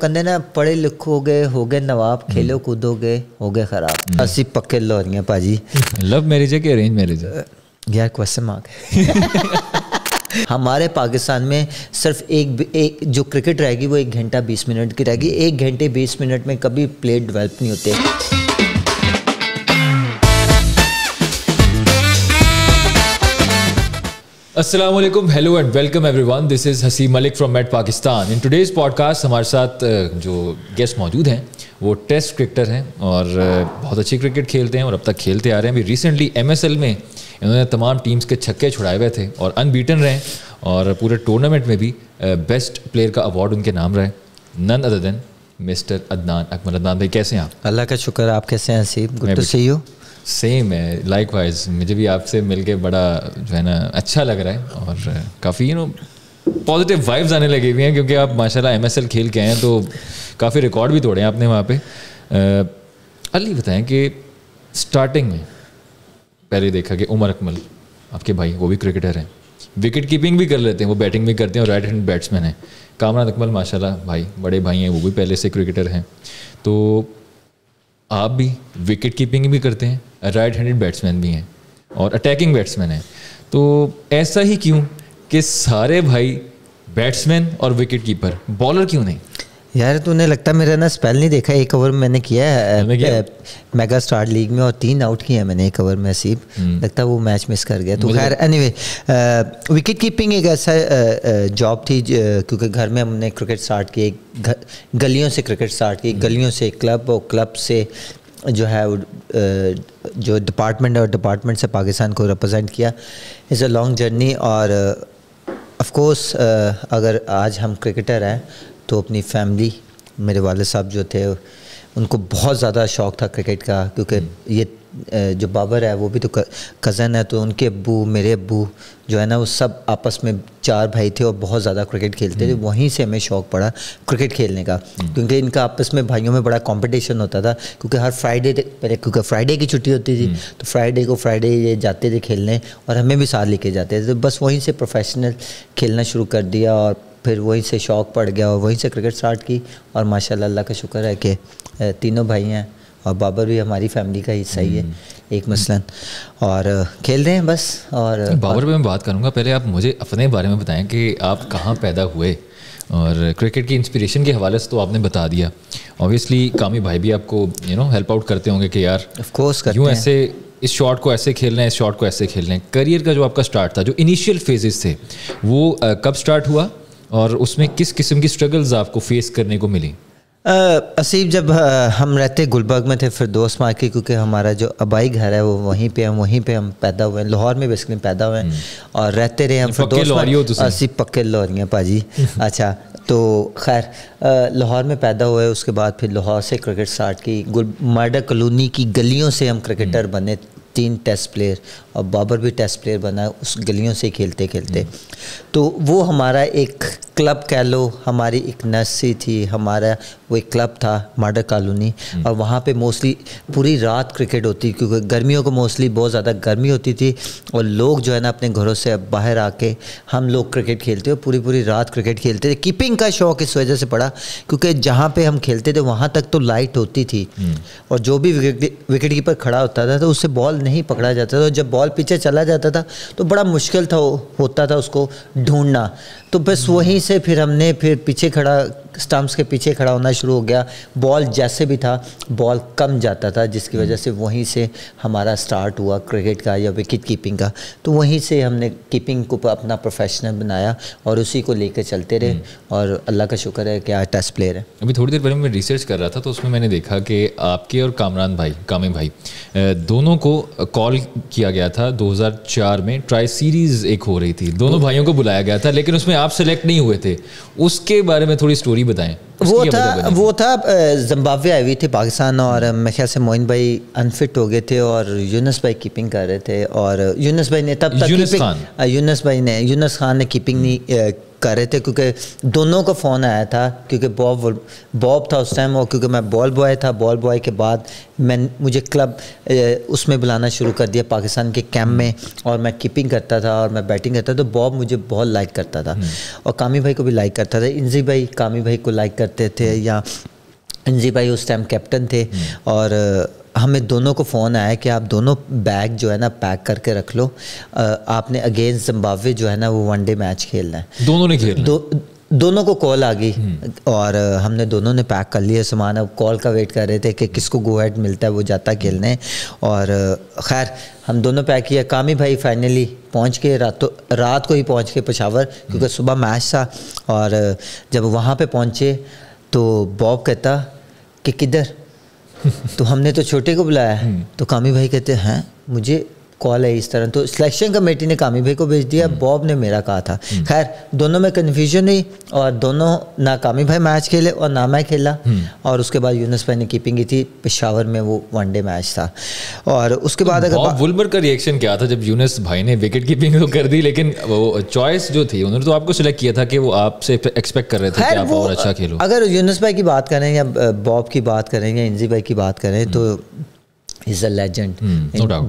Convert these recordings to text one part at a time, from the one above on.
کندے نا پڑھے لکھو گے ہو گئے نواب, کھیلو کودو گے ہو گئے خراب. اسی پکے لاہوریاں پاجی. لو میرج ہے کہ ارینج میرج ہے یار کوسچن مارک. ہمارے پاکستان میں صرف ایک جو کرکٹ رہے گی وہ 1 گھنٹہ 20 منٹ کی رہے گی. 1 گھنٹے 20 منٹ میں کبھی پلیئر ڈیولپ نہیں ہوتے. السلام علیکم, hello and welcome everyone. This is Hussain Malik from meet Pakistan. In today's podcast ہمارے ساتھ جو گیسٹ موجود ہیں وہ ٹیسٹ کرکٹر ہیں اور بہت اچھی کرکٹ کھیلتے ہیں اور اب تک کھیلتے آ رہے ہیں. ابھی ریسنٹلی MSL میں انہوں نے تمام ٹیمز کے چھکے چھڑائے ہوئے تھے اور ان بیٹن رہے, اور پورے ٹورنامنٹ میں بھی بیسٹ پلیئر کا ایوارڈ ان کے نام رہے. نن ادر دین مسٹر عدنان اکمل. عدنان بھائی کیسے ہیں آپ؟ اللہ کا شکر, آپ کیسے ہیں Hussain? Good to see you. Same ہے, لائک وائز. مجھے بھی آپ سے مل کے بڑا جو ہے نا اچھا لگ رہا ہے اور کافی پازیٹیو وائبز آنے لگے ہوئی ہیں, کیونکہ آپ ماشاء اللہ MSL کھیل کے ہیں تو کافی ریکارڈ بھی توڑے ہیں آپ نے وہاں پہ. علی بتائیں کہ اسٹارٹنگ میں پہلے دیکھا کہ عمر اکمل آپ کے بھائی وہ بھی کرکٹر ہیں, وکٹ کیپنگ بھی کر لیتے ہیں, وہ بیٹنگ بھی کرتے ہیں اور رائٹ ہینڈ بیٹسمین ہیں. کامران اکمل ماشاء اللہ بھائی بڑے بھائی ہیں, وہ بھی پہلے سے کرکٹر ہیں. تو آپ بھی وکٹ کیپنگ بھی کرتے ہیں, رائٹ ہینڈڈ بیٹسمین بھی ہیں اور اٹیکنگ بیٹسمین ہیں. تو ایسا ہی کیوں کہ سارے بھائی بیٹسمین اور وکٹ کیپر, بالر کیوں نہیں؟ یار تو انہیں لگتا ہے میرا نا اسپیل نہیں دیکھا. 1 اوور میں نے کیا ہے میگا اسٹار لیگ میں اور 3 آؤٹ کیے ہیں میں نے 1 اوور میں. حسیب لگتا ہے وہ میچ مس کر گیا. تو خیر اینی وے, وکٹ کیپنگ ایک ایسا جاب تھی کیونکہ گھر میں ہم نے کرکٹ اسٹارٹ کی, گلیوں سے کرکٹ اسٹارٹ کی, گلیوں سے کلب اور کلب سے جو ہے جو ڈپارٹمنٹ اور ڈپارٹمنٹ سے پاکستان کو ریپرزینٹ کیا. It's a long journey. اور آف کورس اگر آج ہم کرکٹر ہیں تو اپنی فیملی, میرے والد صاحب جو تھے ان کو بہت زیادہ شوق تھا کرکٹ کا, کیونکہ یہ جو بابر ہے وہ بھی تو کزن ہے, تو ان کے ابو میرے ابو جو ہے نا وہ سب آپس میں 4 بھائی تھے اور بہت زیادہ کرکٹ کھیلتے تھے. وہیں سے ہمیں شوق پڑا کرکٹ کھیلنے کا, کیونکہ ان کا آپس میں بھائیوں میں بڑا کمپٹیشن ہوتا تھا. کیونکہ ہر فرائیڈے پہلے کیونکہ فرائیڈے کی چھٹی ہوتی تھی تو فرائیڈے یہ جاتے تھے کھیلنے اور ہمیں بھی ساتھ لے کے جاتے تھے. بس وہیں سے پروفیشنل کھیلنا شروع کر دیا اور پھر وہیں سے شوق پڑ گیا اور وہیں سے کرکٹ سٹارٹ کی. اور ماشاءاللہ اللہ کا شکر ہے کہ تینوں بھائی ہیں اور بابر بھی ہماری فیملی کا حصہ ہی ہے ایک مثلاً, اور کھیل رہے ہیں بس. اور بابر پہ میں بات کروں گا, پہلے آپ مجھے اپنے بارے میں بتائیں کہ آپ کہاں پیدا ہوئے, اور کرکٹ کی انسپریشن کے حوالے سے تو آپ نے بتا دیا. اوبیسلی کامی بھائی بھی آپ کو ہیلپ آؤٹ کرتے ہوں گے کہ یار آف کورس یوں ایسے اس شاٹ کو ایسے کھیلنا ہے, اس شاٹ کو ایسے کھیلنا ہے. کریئر کا جو آپ کا سٹارٹ تھا, جو انیشیل فیزز تھے, وہ کب سٹارٹ ہوا اور اس میں کس قسم کی اسٹرگلز آپ کو فیس کرنے کو ملی؟ اسیب جب ہم رہتے گلبرگ میں تھے فردوس مارکیٹ, کیونکہ ہمارا جو آبائی گھر ہے وہ وہیں پہ ہم پیدا ہوئے ہیں, لاہور میں بیسکلی پیدا ہوئے ہیں اور رہتے رہے ہم فردوس. اسی پکے لاہوریاں پاجی. اچھا تو خیر لاہور میں پیدا ہوئے, اس کے بعد پھر لاہور سے کرکٹ سٹارٹ کی. مارڈر کالونی کی گلیوں سے ہم کرکٹر بنے, 3 ٹیسٹ پلیئر, اور بابر بھی ٹیسٹ پلیئر بنا اس گلیوں سے کھیلتے کھیلتے. تو وہ ہمارا ایک کلب کہہ لو, ہماری ایک نرسری تھی, ہمارا وہ ایک کلب تھا مارڈر کالونی, اور وہاں پہ موسٹلی پوری رات کرکٹ ہوتی, کیونکہ گرمیوں کو موسٹلی بہت زیادہ گرمی ہوتی تھی اور لوگ جو ہے نا اپنے گھروں سے باہر آ کے ہم لوگ کرکٹ کھیلتے اور پوری رات کرکٹ کھیلتے تھے. کیپنگ کا شوق اس وجہ سے پڑا کیونکہ جہاں پہ ہم کھیلتے تھے وہاں تک تو لائٹ ہوتی تھی, اور جو بھی وکٹ کیپر کھڑا ہوتا تھا تو اس سے بال نہیں پکڑا جاتا تھا. جب بال پیچھے چلا جاتا تھا تو بڑا مشکل ہوتا تھا اس کو ڈھونڈنا. تو بس وہیں سے پھر ہم نے پیچھے اسٹمپس کے پیچھے کھڑا ہونا شروع ہو گیا. بال جیسے بھی تھا بال کم جاتا تھا, جس کی وجہ سے وہیں سے ہمارا سٹارٹ ہوا کرکٹ کا یا وکٹ کیپنگ کا. تو وہیں سے ہم نے کیپنگ کو اپنا پروفیشنل بنایا اور اسی کو لے کے چلتے رہے, اور اللہ کا شکر ہے کہ آج ٹیسٹ پلیئر ہے. ابھی تھوڑی دیر پہلے میں ریسرچ کر رہا تھا تو اس میں میں نے دیکھا کہ آپ کے اور کامے بھائی دونوں کو کال کیا گیا تھا 2004 میں. ٹرائی سیریز ایک ہو رہی تھی, دونوں بھائیوں کو بلایا گیا تھا, لیکن اس میں آپ سلیکٹ نہیں ہوئے تھے. اس کے بارے میں تھوڑی سٹوری بتائیں. وہ تھا زمبابوے آئی ہوئی تھی پاکستان, اور میں خیال سے موئن بھائی انفٹ ہو گئے تھے اور یونس بھائی کیپنگ کر رہے تھے, اور یونس بھائی نے تب تک یونس خان نے کیپنگ نہیں کر رہے تھے کیونکہ دونوں کا فون آیا تھا, کیونکہ باب تھا اس ٹائم, اور کیونکہ میں بال بوائے تھا. بال بوائے کے بعد مجھے کلب اس میں بلانا شروع کر دیا پاکستان کے کیمپ میں, اور میں کیپنگ کرتا تھا اور میں بیٹنگ کرتا تھا. تو باب مجھے بہت لائک کرتا تھا اور کامی بھائی کو بھی لائک کرتا تھا. انزی بھائی کامی بھائی کو لائک کرتے تھے, یا انزی بھائی اس ٹائم کیپٹن تھے. اور ہمیں دونوں کو فون آیا کہ آپ دونوں بیگ جو ہے نا پیک کر کے رکھ لو, آپ نے اگینسٹ زمبابوے جو ہے نا وہ ون ڈے میچ کھیلنا ہے. دونوں نے کھیلنا, دونوں کو کال آ گئی اور ہم نے دونوں نے پیک کر لیا سامان. اب کال کا ویٹ کر رہے تھے کہ کس کو گو ہیڈ ملتا ہے وہ جاتا کھیلنے. اور خیر ہم دونوں پیک کیا. کامی بھائی فائنلی پہنچ کے رات کو ہی پہنچ کے پشاور, کیونکہ صبح میچ تھا. اور جب وہاں پہ پہنچے تو باب کہتا کہ کدھر, تو ہم نے تو چھوٹے کو بلایا. تو کامی بھائی کہتے ہیں مجھے کال ہے اس طرح. تو سلیکشن کمیٹی نے کامی بھائی کو بھیج دیا, باب نے میرا کہا تھا. خیر دونوں میں کنفیوژن ہوئی اور دونوں, نہ کامی بھائی میچ کھیلے اور نہ میں کھیلا. اور اس کے بعد یونس بھائی نے کیپنگ کی تھی, پشاور میں وہ ون ڈے میچ تھا. اور اس کے بعد باب وولبر کا ریئیکشن کیا تھا جب یونس بھائی نے وکٹ کیپنگ تو کر دی, لیکن وہ چوائس جو تھی انہوں نے تو آپ کو سلیکٹ کیا تھا کہ وہ آپ سے ایکسپیکٹ کر رہے تھے کہ آپ اور اچھا کھیلو. اگر یونس بھائی کی بات کریں یا باب کی بات کریں یا انزی بھائی کی بات کریں تو از اے لیجنڈ,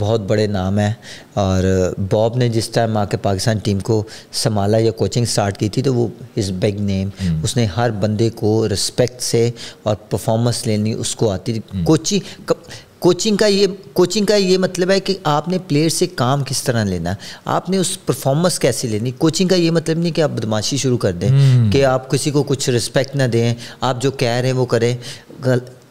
بہت بڑے نام ہے. اور باب نے جس ٹائم آ کے پاکستان ٹیم کو سنبھالا یا کوچنگ سٹارٹ کی تھی تو وہ از بگ نیم. اس نے ہر بندے کو رسپیکٹ سے اور پرفارمنس لینی اس کو آتی تھی. کوچنگ کا یہ مطلب ہے کہ آپ نے پلیئر سے کام کس طرح لینا ہے, آپ نے اس پرفارمنس کیسے لینی. کوچنگ کا یہ مطلب نہیں کہ آپ بدماشی شروع کر دیں, کہ آپ کسی کو کچھ رسپیکٹ نہ دیں, آپ جو کہہ رہے ہیں وہ کریں.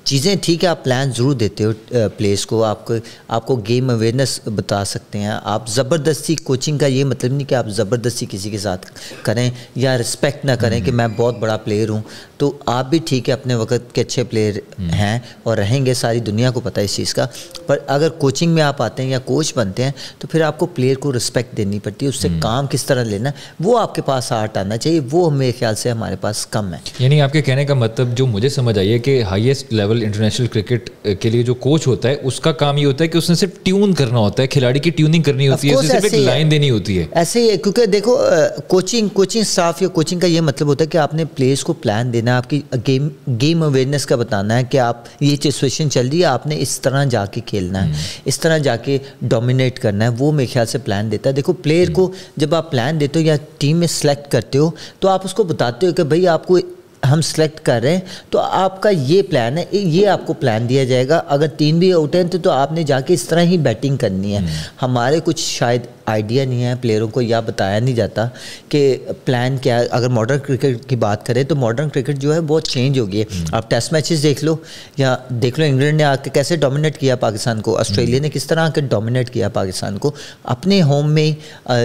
چیزیں ٹھیک ہے, آپ پلان ضرور دیتے ہو پلیئرس کو, آپ کو گیم اویئرنیس بتا سکتے ہیں. آپ زبردستی, کوچنگ کا یہ مطلب نہیں کہ آپ زبردستی کسی کے ساتھ کریں یا رسپیکٹ نہ کریں کہ میں بہت بڑا پلیئر ہوں. تو آپ بھی ٹھیک ہے اپنے وقت کے اچھے پلیئر ہیں اور رہیں گے, ساری دنیا کو پتہ ہے اس چیز کا. پر اگر کوچنگ میں آپ آتے ہیں یا کوچ بنتے ہیں تو پھر آپ کو پلیئر کو رسپیکٹ دینی پڑتی ہے, اس سے کام کس طرح لینا وہ آپ کے پاس آرٹ آنا چاہیے. وہ میرے خیال سے ہمارے پاس کم ہے. یعنی آپ کے کہنے کا مطلب جو مجھے سمجھ آئی ہے کہ ہائیسٹ لیول انٹرنیشنل کرکٹ کے لیے جو کوچ ہوتا ہے اس کا کام یہ ہوتا ہے کہ اس نے صرف ٹیون کرنا ہوتا ہے, کھلاڑی کی ٹیوننگ کرنی ہوتی ہے, صرف ایک لائن دینی ہوتی ہے. ایسے ہی ہے, کیونکہ دیکھو کوچنگ اسٹاف یا کوچنگ کا یہ مطلب ہوتا ہے کہ آپ نے پلیئرس کو پلان دینا ہے, آپ کی گیم اویئرنیس کا بتانا ہے کہ آپ یہ سچویشن چل رہی ہے, آپ نے اس طرح جا کے کھیلنا ہے, اس طرح جا کے ڈومینیٹ کرنا ہے. وہ میرے خیال سے پلان دیتا ہے. دیکھو پلیئر کو جب آپ پلان دیتے ہو یا ٹیم میں سلیکٹ کرتے ہو تو آپ اس کو بتاتے ہو کہ بھائی آپ کو ہم سلیکٹ کر رہے ہیں تو آپ کا یہ پلان ہے, یہ آپ کو پلان دیا جائے گا. اگر 3 بھی آؤٹ ہیں تو آپ نے جا کے اس طرح ہی بیٹنگ کرنی ہے. ہمارے کچھ شاید آئیڈیا نہیں ہے پلیئروں کو, یا بتایا نہیں جاتا کہ پلان کیا ہے. اگر ماڈرن کرکٹ کی بات کریں تو ماڈرن کرکٹ جو ہے بہت چینج ہو گئی ہے. آپ ٹیسٹ میچز دیکھ لو یا دیکھ لو انگلینڈ نے آ کے کیسے ڈومینیٹ کیا پاکستان کو, آسٹریلیا نے کس طرح آ کے ڈومینیٹ کیا پاکستان کو. اپنے ہوم میں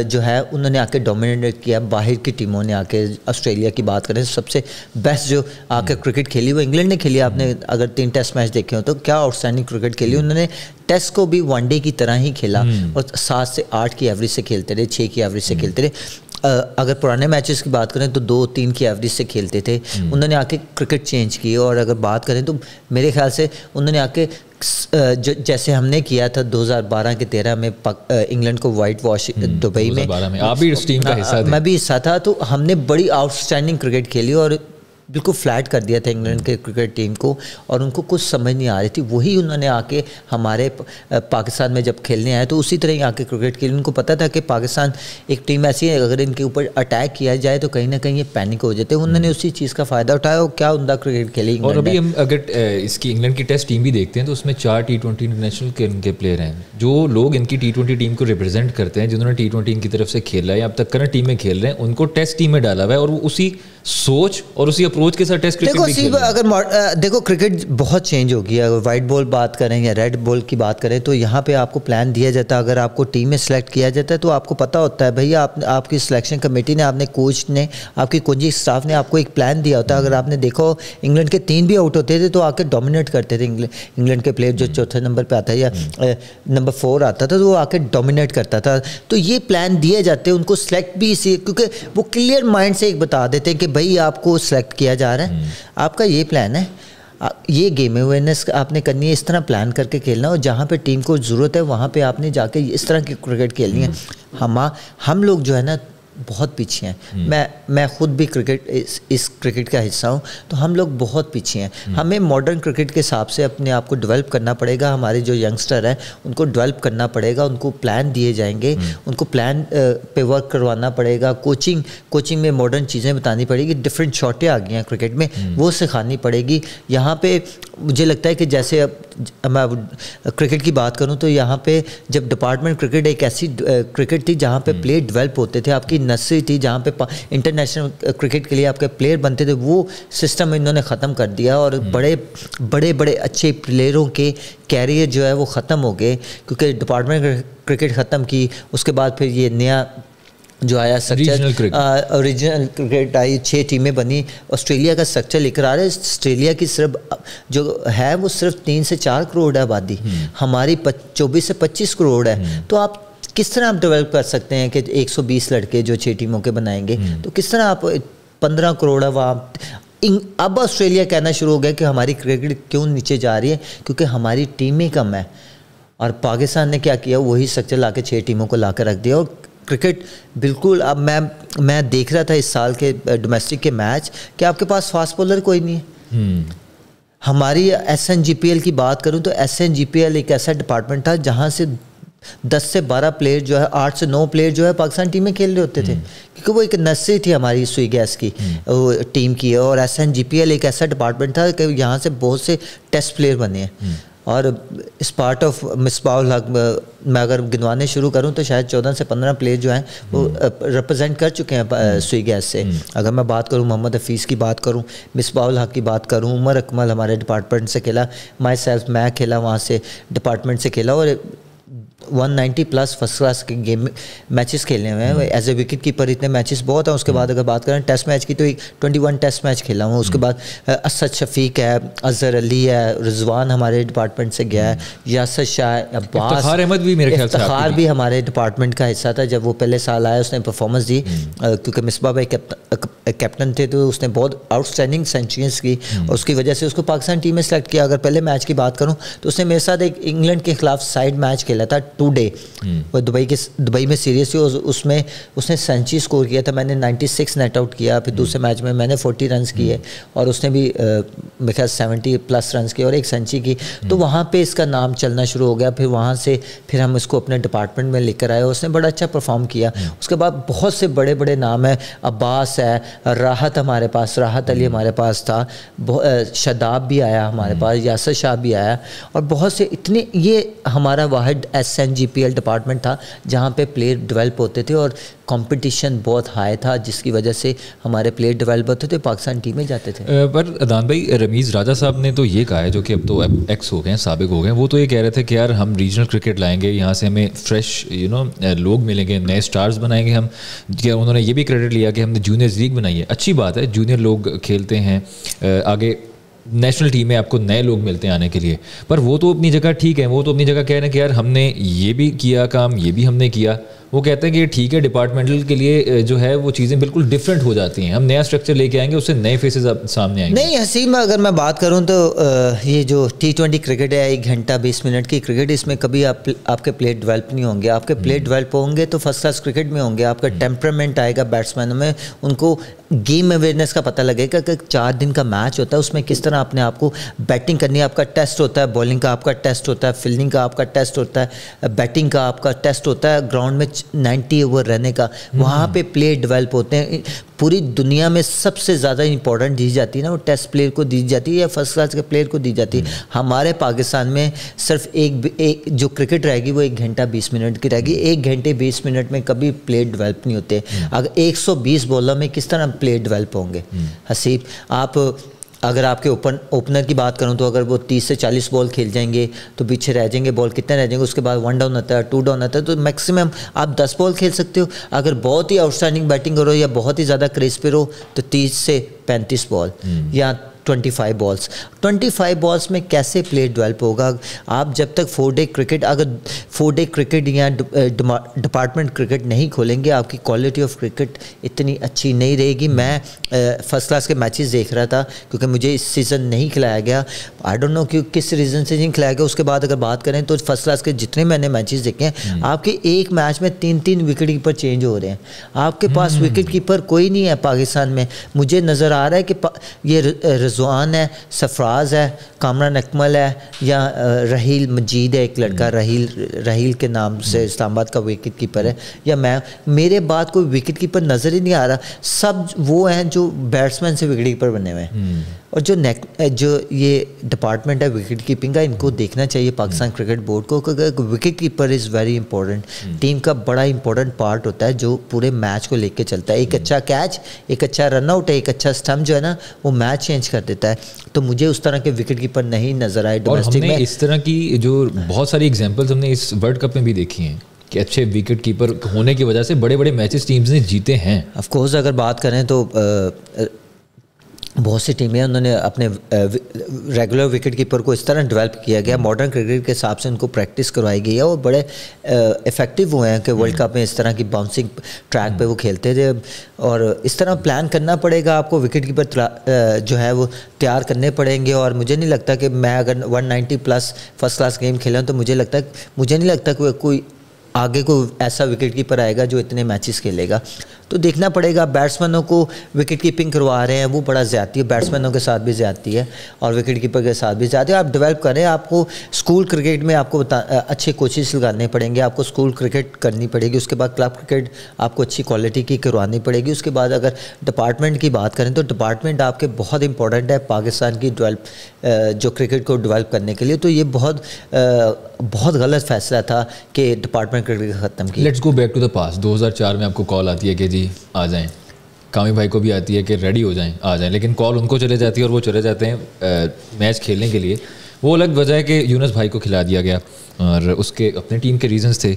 جو ہے انہوں نے آ کے ڈومینیٹ کیا. باہر کی ٹیموں نے آ کے, آسٹریلیا کی بات کریں سب سے بیسٹ جو آ کے کرکٹ کھیلی وہ انگلینڈ نے کھیلی. آپ نے اگر 3 ٹیسٹ میچ دیکھے ہو تو کیا آؤٹ اسٹینڈنگ کرکٹ کھیلی. انہوں نے ٹیسٹ کو بھی ون ڈے کی طرح ہی کھیلا اور 7 سے 8 کی ایوریج سے کھیلتے رہے, 6 کی ایوریج سے کھیلتے رہے. اگر پرانے میچز کی بات کریں تو 2-3 کی ایوریج سے کھیلتے تھے. انہوں نے آ کے کرکٹ چینج کی. اور اگر بات کریں تو میرے خیال سے انہوں نے آ کے جیسے ہم نے کیا تھا 2012 کے 13 میں انگلینڈ کو وائٹ واش دبئی میں, آپ بھی اس ٹیم کا حصہ تھے, میں بھی حصہ تھا. تو ہم نے بڑی آؤٹ اسٹینڈنگ کرکٹ کھیلی اور بالکل فلیٹ کر دیا تھا انگلینڈ کے کرکٹ ٹیم کو, اور ان کو کچھ سمجھ نہیں آ رہی تھی. وہی انہوں نے آ کے ہمارے پاکستان میں جب کھیلنے آئے تو اسی طرح ہی آ کے کرکٹ کھیلی. ان کو پتہ تھا کہ پاکستان ایک ٹیم ایسی ہے اگر ان کے اوپر اٹیک کیا جائے تو کہیں نہ کہیں یہ پینک ہو جاتے ہیں. انہوں نے اسی چیز کا فائدہ اٹھایا اور کیا عمدہ کرکٹ کھیلی. اور ابھی ہم اگر اس کی انگلینڈ کی ٹیسٹ ٹیم بھی دیکھتے ہیں تو اس میں 4 T20 انٹرنیشنل کے پلیئر ہیں. جو لوگ ان کی T20 ٹیم کو ریپرزینٹ کرتے ہیں, جنہوں نے T20 ان کی طرف سے کھیلا ہے یا اب تک کرنٹ ٹیم میں کھیل رہے ہیں, ان کو ٹیسٹ ٹیم میں ڈالا ہوا ہے اور وہ اسی سوچ اور اسی اپروچ کے ساتھ ٹیسٹ کرکٹ. اگر دیکھو کرکٹ بہت چینج ہو گیا. اگر وائٹ بال بات کریں یا ریڈ بال کی بات کریں تو یہاں پہ آپ کو پلان دیا جاتا ہے. اگر آپ کو ٹیم میں سلیکٹ کیا جاتا ہے تو آپ کو پتہ ہوتا ہے بھائی آپ کی سلیکشن کمیٹی نے, آپ نے کوچ نے, آپ کی کوچنگ اسٹاف نے آپ کو ایک پلان دیا ہوتا ہے. اگر آپ نے دیکھا ہو انگلینڈ کے 3 بھی آؤٹ ہوتے تھے تو آ کے ڈومینیٹ کرتے تھے. انگلینڈ کے پلیئر جو چوتھے نمبر پہ آتا ہے یا نمبر 4 آتا تھا تو وہ آ کے ڈومینیٹ کرتا تھا. تو یہ پلان دیے جاتے ہیں ان کو سلیکٹ بھی اسی, کیونکہ وہ کلیئر مائنڈ سے ایک بتا دیتے ہیں کہ بھائی آپ کو سلیکٹ کیا جا رہا ہے, آپ کا یہ پلان ہے, یہ گیم اویئرنیس آپ نے کرنی ہے, اس طرح پلان کر کے کھیلنا, اور جہاں پہ ٹیم کو ضرورت ہے وہاں پہ آپ نے جا کے اس طرح کی کرکٹ کھیلنی ہے. ہم لوگ جو ہے نا بہت پیچھے ہیں. میں خود بھی اس کرکٹ کا حصہ ہوں, تو ہم لوگ بہت پیچھے ہیں. ہمیں ماڈرن کرکٹ کے حساب سے اپنے آپ کو ڈیولپ کرنا پڑے گا. ہمارے جو ینگسٹر ہیں ان کو ڈیولپ کرنا پڑے گا, ان کو پلان دیے جائیں گے, ان کو پلان پہ ورک کروانا پڑے گا. کوچنگ میں ماڈرن چیزیں بتانی پڑے گی. ڈفرینٹ شاٹیں آ گئی ہیں کرکٹ میں, وہ سکھانی پڑے گی. یہاں پہ مجھے لگتا ہے کہ جیسے اب میں کرکٹ کی بات کروں تو یہاں پہ جب ڈپارٹمنٹ کرکٹ ایک ایسی کرکٹ تھی جہاں پہ پلیئر ڈیولپ ہوتے تھے, آپ کی نرسری تھی جہاں پہ انٹرنیشنل کرکٹ کے لیے آپ کے پلیئر بنتے تھے, وہ سسٹم انہوں نے ختم کر دیا. اور بڑے اچھے پلیئروں کے کیریئر جو ہے وہ ختم ہو گئے کیونکہ ڈپارٹمنٹ کرکٹ ختم کی. اس کے بعد پھر یہ نیا جو آیا اسٹرکچر, اوریجنل کرکٹ آئی, 6 ٹیمیں بنی, آسٹریلیا کا اسٹرکچر لے کر آ رہا ہے. آسٹریلیا کی صرف جو ہے وہ صرف 3 سے 4 کروڑ ہے آبادی, ہماری 24 سے 25 کروڑ ہے. تو آپ کس طرح آپ ڈیولپ کر سکتے ہیں کہ 120 لڑکے جو 6 ٹیموں کے بنائیں گے, تو کس طرح آپ 15 کروڑ ہے وہاں. اب آسٹریلیا کہنا شروع ہو گیا کہ ہماری کرکٹ کیوں نیچے جا رہی ہے, کیونکہ ہماری ٹیمیں کم ہیں. اور پاکستان نے کیا کیا, وہی اسٹرکچر لا کے 6 ٹیموں کو لا کر رکھ دیا. اور کرکٹ بالکل, اب میں دیکھ رہا تھا اس سال کے ڈومیسٹک کے میچ کہ آپ کے پاس فاسٹ بولر کوئی نہیں ہے. ہماری SNGPL کی بات کروں تو SNGPL ایک ایسا ڈپارٹمنٹ تھا جہاں سے 10 سے 12 پلیئر جو ہے, 8 سے 9 پلیئر جو ہے پاکستان ٹیم میں کھیل رہے ہوتے تھے, کیونکہ وہ ایک نرسری تھی ہماری سوئی گیس کی ٹیم کی. اور SNGPL ایک ایسا ڈپارٹمنٹ تھا کہ یہاں سے بہت سے ٹیسٹ پلیئر بنے ہیں. اور اس پارٹ آف مصباح الحق میں اگر گنوانے شروع کروں تو شاید 14 سے 15 پلیئر جو ہیں وہ ریپرزینٹ کر چکے ہیں سوئی گیس سے. اگر میں بات کروں محمد حفیظ کی بات کروں, مصباح الحق کی بات کروں, عمر اکمل ہمارے ڈپارٹمنٹ سے کھیلا, مائی سیلف میں کھیلا وہاں سے ڈپارٹمنٹ سے کھیلا, اور 190 پلس فرسٹ کلاس کے گیم میچز کھیلنے ہوئے ہیں. ایز اے وکٹ کیپر اتنے میچز بہت ہیں. اس کے بعد اگر بات کریں ٹیسٹ میچ کی تو 21 ٹیسٹ میچ کھیلا ہوں. اس کے بعد اسد شفیق ہے, اظہر علی ہے, رضوان ہمارے ڈپارٹمنٹ سے گیا ہے, یاسر شاہ, عباس, افتخار احمد بھی میرے خیال سے, افتخار بھی ہمارے ڈپارٹمنٹ کا حصہ تھا. جب وہ پہلے سال آیا اس نے پرفارمنس دی, کیونکہ مصباح بھائی کیپٹن تھے تو اس نے بہت آؤٹ اسٹینڈنگ سینچریز کی, اور اس کی وجہ سے اس کو پاکستان ٹیم میں سلیکٹ کیا. اگر پہلے میچ کی بات کروں تو اس نے میرے ساتھ ایک انگلینڈ کے خلاف سائڈ میچ کھیلا تھا 2 ڈے, وہ دبئی میں سیریس تھی. اس میں اس نے سینچری اسکور کیا تھا, میں نے 96 نیٹ آؤٹ کیا. پھر دوسرے میچ میں نے 40 رنز کیے, اور اس نے بھی میرے خیال 70 پلس رنز کیے اور ایک سینچری کی. تو وہاں پہ اس کا نام چلنا شروع ہو گیا. پھر وہاں سے پھر ہم اس کو اپنے ڈپارٹمنٹ میں لے کر آئے, اس نے بڑا اچھا پرفارم کیا. اس کے بعد بہت سے بڑے بڑے نام ہیں, عباس ہے, راحت ہمارے پاس, راحت علی ہمارے پاس تھا, شاداب بھی آیا ہمارے پاس, یاسر شاہ بھی آیا, اور بہت سے اتنے. یہ ہمارا واحد SNGPL ڈپارٹمنٹ تھا جہاں پہ پلیئر ڈیولپ ہوتے تھے, اور کمپٹیشن بہت ہائی تھا جس کی وجہ سے ہمارے پلیئر ڈیولپ ہوتے تھے, پاکستان ٹیم میں جاتے تھے. پر ادان بھائی, رمیز راجہ صاحب نے تو یہ کہا ہے, جو کہ اب تو ایکس ہو گئے ہیں, سابق ہو گئے ہیں, وہ تو یہ کہہ رہے تھے کہ یار ہم ریجنل کرکٹ لائیں گے, یہاں سے ہمیں فریش لوگ ملیں گے, نئے سٹارز بنائیں گے ہم. انہوں نے یہ بھی کریڈٹ لیا کہ ہم نے جونیئرز لیگ بنائی ہے. اچھی بات ہے, جونیئر لوگ کھیلتے ہیں, آگے نیشنل ٹیم میں آپ کو نئے لوگ ملتے ہیں آنے کے لیے. پر وہ تو اپنی جگہ ٹھیک ہے, وہ تو اپنی جگہ کہہ رہے ہیں کہ یار ہم نے یہ بھی کیا کام, یہ بھی ہم نے کیا. وہ کہتے ہیں کہ ٹھیک ہے, ڈپارٹمنٹل کے لیے جو ہے وہ چیزیں بالکل ڈفرینٹ ہو جاتی ہیں, ہم نیا اسٹرکچر لے کے آئیں گے, اس سے نئے فیسز سامنے آئیں گے. نہیں حسین, اگر میں بات کروں تو یہ جو T20 کرکٹ ہے, 1 گھنٹہ 20 منٹ کی کرکٹ, اس میں کبھی آپ کے پلیئر ڈیولپ نہیں ہوں گے. آپ کے پلیئر ڈیولپ ہوں گے تو فرسٹ کلاس کرکٹ میں ہوں گے. آپ کا ٹیمپرامنٹ آئے گا بیٹسمینوں میں, ان کو گیم اویئرنیس کا پتہ لگے گا کہ 4 دن کا میچ ہوتا ہے, اس میں کس طرح اپنے آپ کو بیٹنگ کرنی ہے. آپ کا ٹیسٹ ہوتا ہے, بالنگ کا آپ کا ٹیسٹ ہوتا ہے, فیلڈنگ کا آپ کا ٹیسٹ ہوتا ہے, بیٹنگ کا آپ کا ٹیسٹ ہوتا ہے, گراؤنڈ میں 90 اوور رہنے کا. وہاں پہ پلیئر ڈیولپ ہوتے ہیں. پوری دنیا میں سب سے زیادہ امپورٹنٹ دی جاتی ہے نا, وہ ٹیسٹ پلیئر کو دی جاتی ہے یا فرسٹ کلاس کے پلیئر کو دی جاتی ہے. ہمارے پاکستان میں صرف ایک جو کرکٹ رہے گی وہ 1 گھنٹہ 20 منٹ کی رہے گی. 1 گھنٹے 20 منٹ میں کبھی پلیئر ڈیولپ نہیں ہوتے. اگر 120 بالر میں کس طرح پلیئر ڈیولپ ہوں گے حسیب. اگر آپ کے اوپنر کی بات کروں تو اگر وہ 30 سے 40 بال کھیل جائیں گے تو پیچھے رہ جائیں گے, بال کتنے رہ جائیں گے, اس کے بعد 1 ڈاؤن آتا ہے, 2 ڈاؤن آتا ہے, تو میکسیمم آپ 10 بال کھیل سکتے ہو. اگر بہت ہی آؤٹ اسٹینڈنگ بیٹنگ کرو یا بہت ہی زیادہ کریز پہ رہو تو 30 سے 35 بال یا 25 balls 25 balls میں کیسے پلے ڈیولپ ہوگا؟ آپ جب تک 4 day کرکٹ، اگر 4 day کرکٹ یا ڈپارٹمنٹ کرکٹ نہیں کھولیں گے، آپ کی کوالٹی آف کرکٹ اتنی اچھی نہیں رہے گی. میں فرسٹ کلاس کے میچز دیکھ رہا تھا کیونکہ مجھے اس سیزن نہیں کھلایا گیا. آئی ڈونٹ نو کہ کس ریزن سے نہیں کھلایا گیا. اس کے بعد اگر بات کریں تو فرسٹ کلاس کے جتنے میں نے میچز دیکھے ہیں، آپ کے ایک میچ میں 3 وکٹ کیپر چینج ہو رہے ہیں. آپ کے پاس وکٹ کیپر کوئی نہیں ہے پاکستان میں. مجھے نظر آ رہا ہے کہ یہ رضوان ہے، سفراز ہے، کامران اکمل ہے، یا رحیل مجید ہے ایک لڑکا، رحیل کے نام سے اسلام آباد کا وکٹ کیپر ہے، یا میرے بعد کوئی وکٹ کیپر نظر ہی نہیں آ رہا. سب وہ ہیں جو بیٹسمین سے وکٹ کیپر بنے ہوئے ہیں. اور جو یہ ڈپارٹمنٹ ہے وکٹ کیپنگ کا، ان کو دیکھنا چاہیے پاکستان کرکٹ بورڈ کو، کیونکہ wicket keeper is very important. Team کا بڑا امپورٹنٹ پارٹ ہوتا ہے جو پورے میچ کو لے کے چلتا ہے. ایک اچھا کیچ، ایک اچھا رن آؤٹ، ایک اچھا اسٹمپ جو ہے نا، وہ میچ چینج کر دیتا ہے. تو مجھے اس طرح کے وکٹ کیپر نہیں نظر آئے ڈومیسٹک میں. اس طرح کی جو بہت ساری ایگزامپلس ہم نے اس ورلڈ کپ میں بھی دیکھی ہیں کہ اچھے وکٹ کیپر ہونے کی وجہ سے بڑے بڑے میچز ٹیمز نے جیتے ہیں. آف کورس اگر بات کریں تو بہت سی ٹیمیں انہوں نے اپنے ریگولر وکٹ کیپر کو اس طرح ڈیولپ کیا گیا، ماڈرن کرکٹ کے حساب سے ان کو پریکٹس کروائی گئی ہے، اور بڑے افیکٹو ہوئے ہیں کہ ورلڈ کپ میں اس طرح کی باؤنسنگ ٹریک پہ وہ کھیلتے تھے. اور اس طرح پلان کرنا پڑے گا آپ کو، وکٹ کیپر جو ہے وہ تیار کرنے پڑیں گے. اور مجھے نہیں لگتا کہ میں اگر 190+ فرسٹ کلاس گیم کھیلا ہوں تو مجھے نہیں لگتا کہ کوئی آگے کوئی ایسا وکٹ کیپر آئے گا جو اتنے میچز کھیلے گا. تو دیکھنا پڑے گا. بیٹسمینوں کو وکٹ کیپنگ کروا رہے ہیں، وہ بڑا زیادتی ہے. بیٹسمینوں کے ساتھ بھی زیادتی ہے اور وکٹ کیپر کے ساتھ بھی زیادتی ہے. آپ ڈیولپ کریں. آپ کو اسکول کرکٹ میں آپ کو اچھے کوچز لگانے پڑیں گے. آپ کو اسکول کرکٹ کرنی پڑے گی. اس کے بعد کلب کرکٹ آپ کو اچھی کوالٹی کی کروانی پڑے گی. اس کے بعد اگر ڈپارٹمنٹ کی بات کریں تو ڈپارٹمنٹ آپ کے بہت امپورٹنٹ ہے پاکستان کی جو کرکٹ کو ڈیولپ کرنے کے لیے. تو یہ بہت غلط فیصلہ تھا کہ ڈپارٹمنٹ کرکٹ ختم کی. Let's go back to the past. 2004 میں آپ کو کال آتی ہے کہ جی آ جائیں. کامی بھائی کو بھی آتی ہے کہ ریڈی ہو جائیں، آ جائیں، لیکن کال ان کو چلے جاتی ہے اور وہ چلے جاتے ہیں میچ کھیلنے کے لیے. وہ الگ وجہ ہے کہ یونس بھائی کو کھلا دیا گیا اور اس کے اپنے ٹیم کے ریزنز تھے.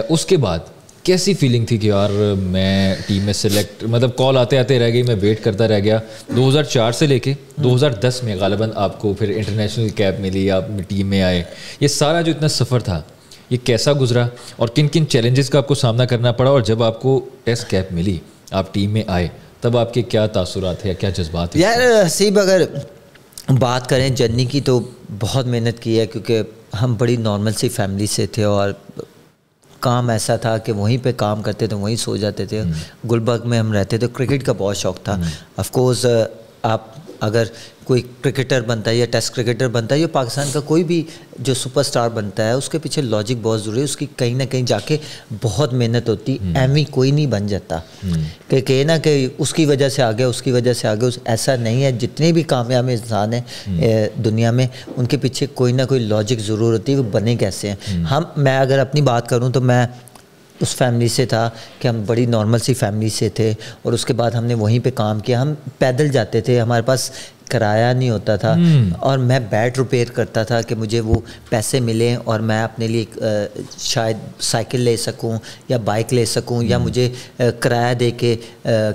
اس کے بعد کیسی فیلنگ تھی کہ یار میں ٹیم میں سلیکٹ، مطلب کال آتے آتے رہ گئی، میں ویٹ کرتا رہ گیا. 2004 سے لے کے 2010 میں غالباً آپ کو پھر انٹرنیشنل کیپ ملی، آپ ٹیم میں آئے. یہ سارا جو اتنا سفر تھا یہ کیسا گزرا اور کن کن چیلنجز کا آپ کو سامنا کرنا پڑا؟ اور جب آپ کو ٹیسٹ کیپ ملی، آپ ٹیم میں آئے، تب آپ کے کیا تاثرات ہیں، کیا جذبات ہیں؟ یار حسیب اگر بات کریں جرنی کی تو بہت محنت کی ہے، کیونکہ ہم بڑی نارمل سی فیملی سے تھے اور کام ایسا تھا کہ وہیں پہ کام کرتے تھے، وہیں سو جاتے تھے. گلبرگ میں ہم رہتے تھے. کرکٹ کا بہت شوق تھا. آف کورس آپ اگر کوئی کرکٹر بنتا ہے یا ٹیسٹ کرکٹر بنتا ہے یا پاکستان کا کوئی بھی جو سپر سٹار بنتا ہے، اس کے پیچھے لاجک بہت ضروری ہے. اس کی کہیں نہ کہیں جا کے بہت محنت ہوتی. ایویں کوئی نہیں بن جاتا کہ کہے نا کہ اس کی وجہ سے آگے، اس کی وجہ سے آگے. ایسا نہیں ہے. جتنے بھی کامیاب انسان ہیں دنیا میں، ان کے پیچھے کوئی نہ کوئی لاجک ضرور ہوتی ہے. وہ بنے کیسے ہیں؟ میں اگر اپنی بات کروں تو میں اس فیملی سے تھا کہ ہم بڑی نارمل سی فیملی سے تھے، اور اس کے بعد ہم نے وہیں پہ کام کیا. ہم پیدل جاتے تھے، ہمارے پاس کرایہ نہیں ہوتا تھا، اور میں بیٹ ریپیئر کرتا تھا کہ مجھے وہ پیسے ملیں اور میں اپنے لیے شاید سائیکل لے سکوں یا بائک لے سکوں، یا مجھے کرایہ دے کے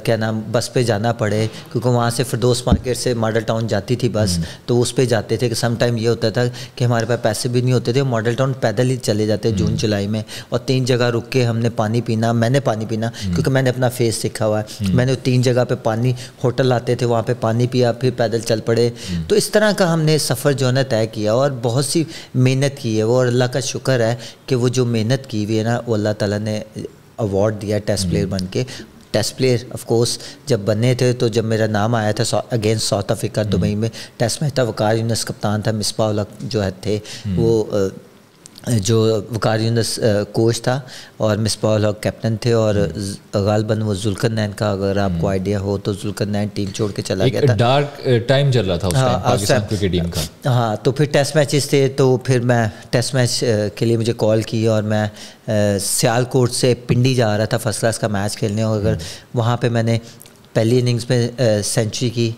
کیا نام بس پہ جانا پڑے، کیونکہ وہاں سے فردوس مارکیٹ سے ماڈل ٹاؤن جاتی تھی بس. تو اس پہ جاتے تھے کہ سم ٹائم یہ ہوتا تھا کہ ہمارے پاس پیسے بھی نہیں ہوتے تھے. ماڈل ٹاؤن پیدل ہی چلے جاتے جون جولائی میں، اور 3 جگہ رک کے ہم نے پانی پینا. میں نے پانی پینا کیونکہ میں نے اپنا فیس سیکھا ہوا ہے. میں نے 3 جگہ پہ پانی، ہوٹل آتے تھے وہاں پہ پانی پیا، پھر پیدل چل پڑے. تو اس طرح کا ہم نے سفر جو ہے نا طے کیا، اور بہت سی محنت کی ہے وہ. اور اللہ کا شکر ہے کہ وہ جو محنت کی ہوئی ہے نا، وہ اللہ تعالیٰ نے ایوارڈ دیا ٹیسٹ پلیئر بن کے. ٹیسٹ پلیئر آف کورس جب بنے تھے تو جب میرا نام آیا تھا اگینسٹ ساؤتھ افریقہ دبئی میں، ٹیسٹ میں تھا. وقار یونس کپتان تھا، مصباح الحق جو ہے تھے وہ، جو وقار یونس کوچ تھا اور مصباح الحق کیپٹن تھے. اور غالباً وہ ذوالقرنین کا، اگر آپ کو آئیڈیا ہو تو ذوالقرنین ٹیم چھوڑ کے چلا گیا تھا. ڈارک ٹائم چل رہا تھا اس ٹائم پاکستان کرکٹ ٹیم کا. ہاں، تو پھر ٹیسٹ میچز تھے. تو پھر میں ٹیسٹ میچ کے لیے مجھے کال کی، اور میں سیالکوٹ سے پنڈی جا رہا تھا فرسٹ کلاس کا میچ کھیلنے. اور اگر وہاں پہ میں نے پہلی اننگز میں سینچری کی،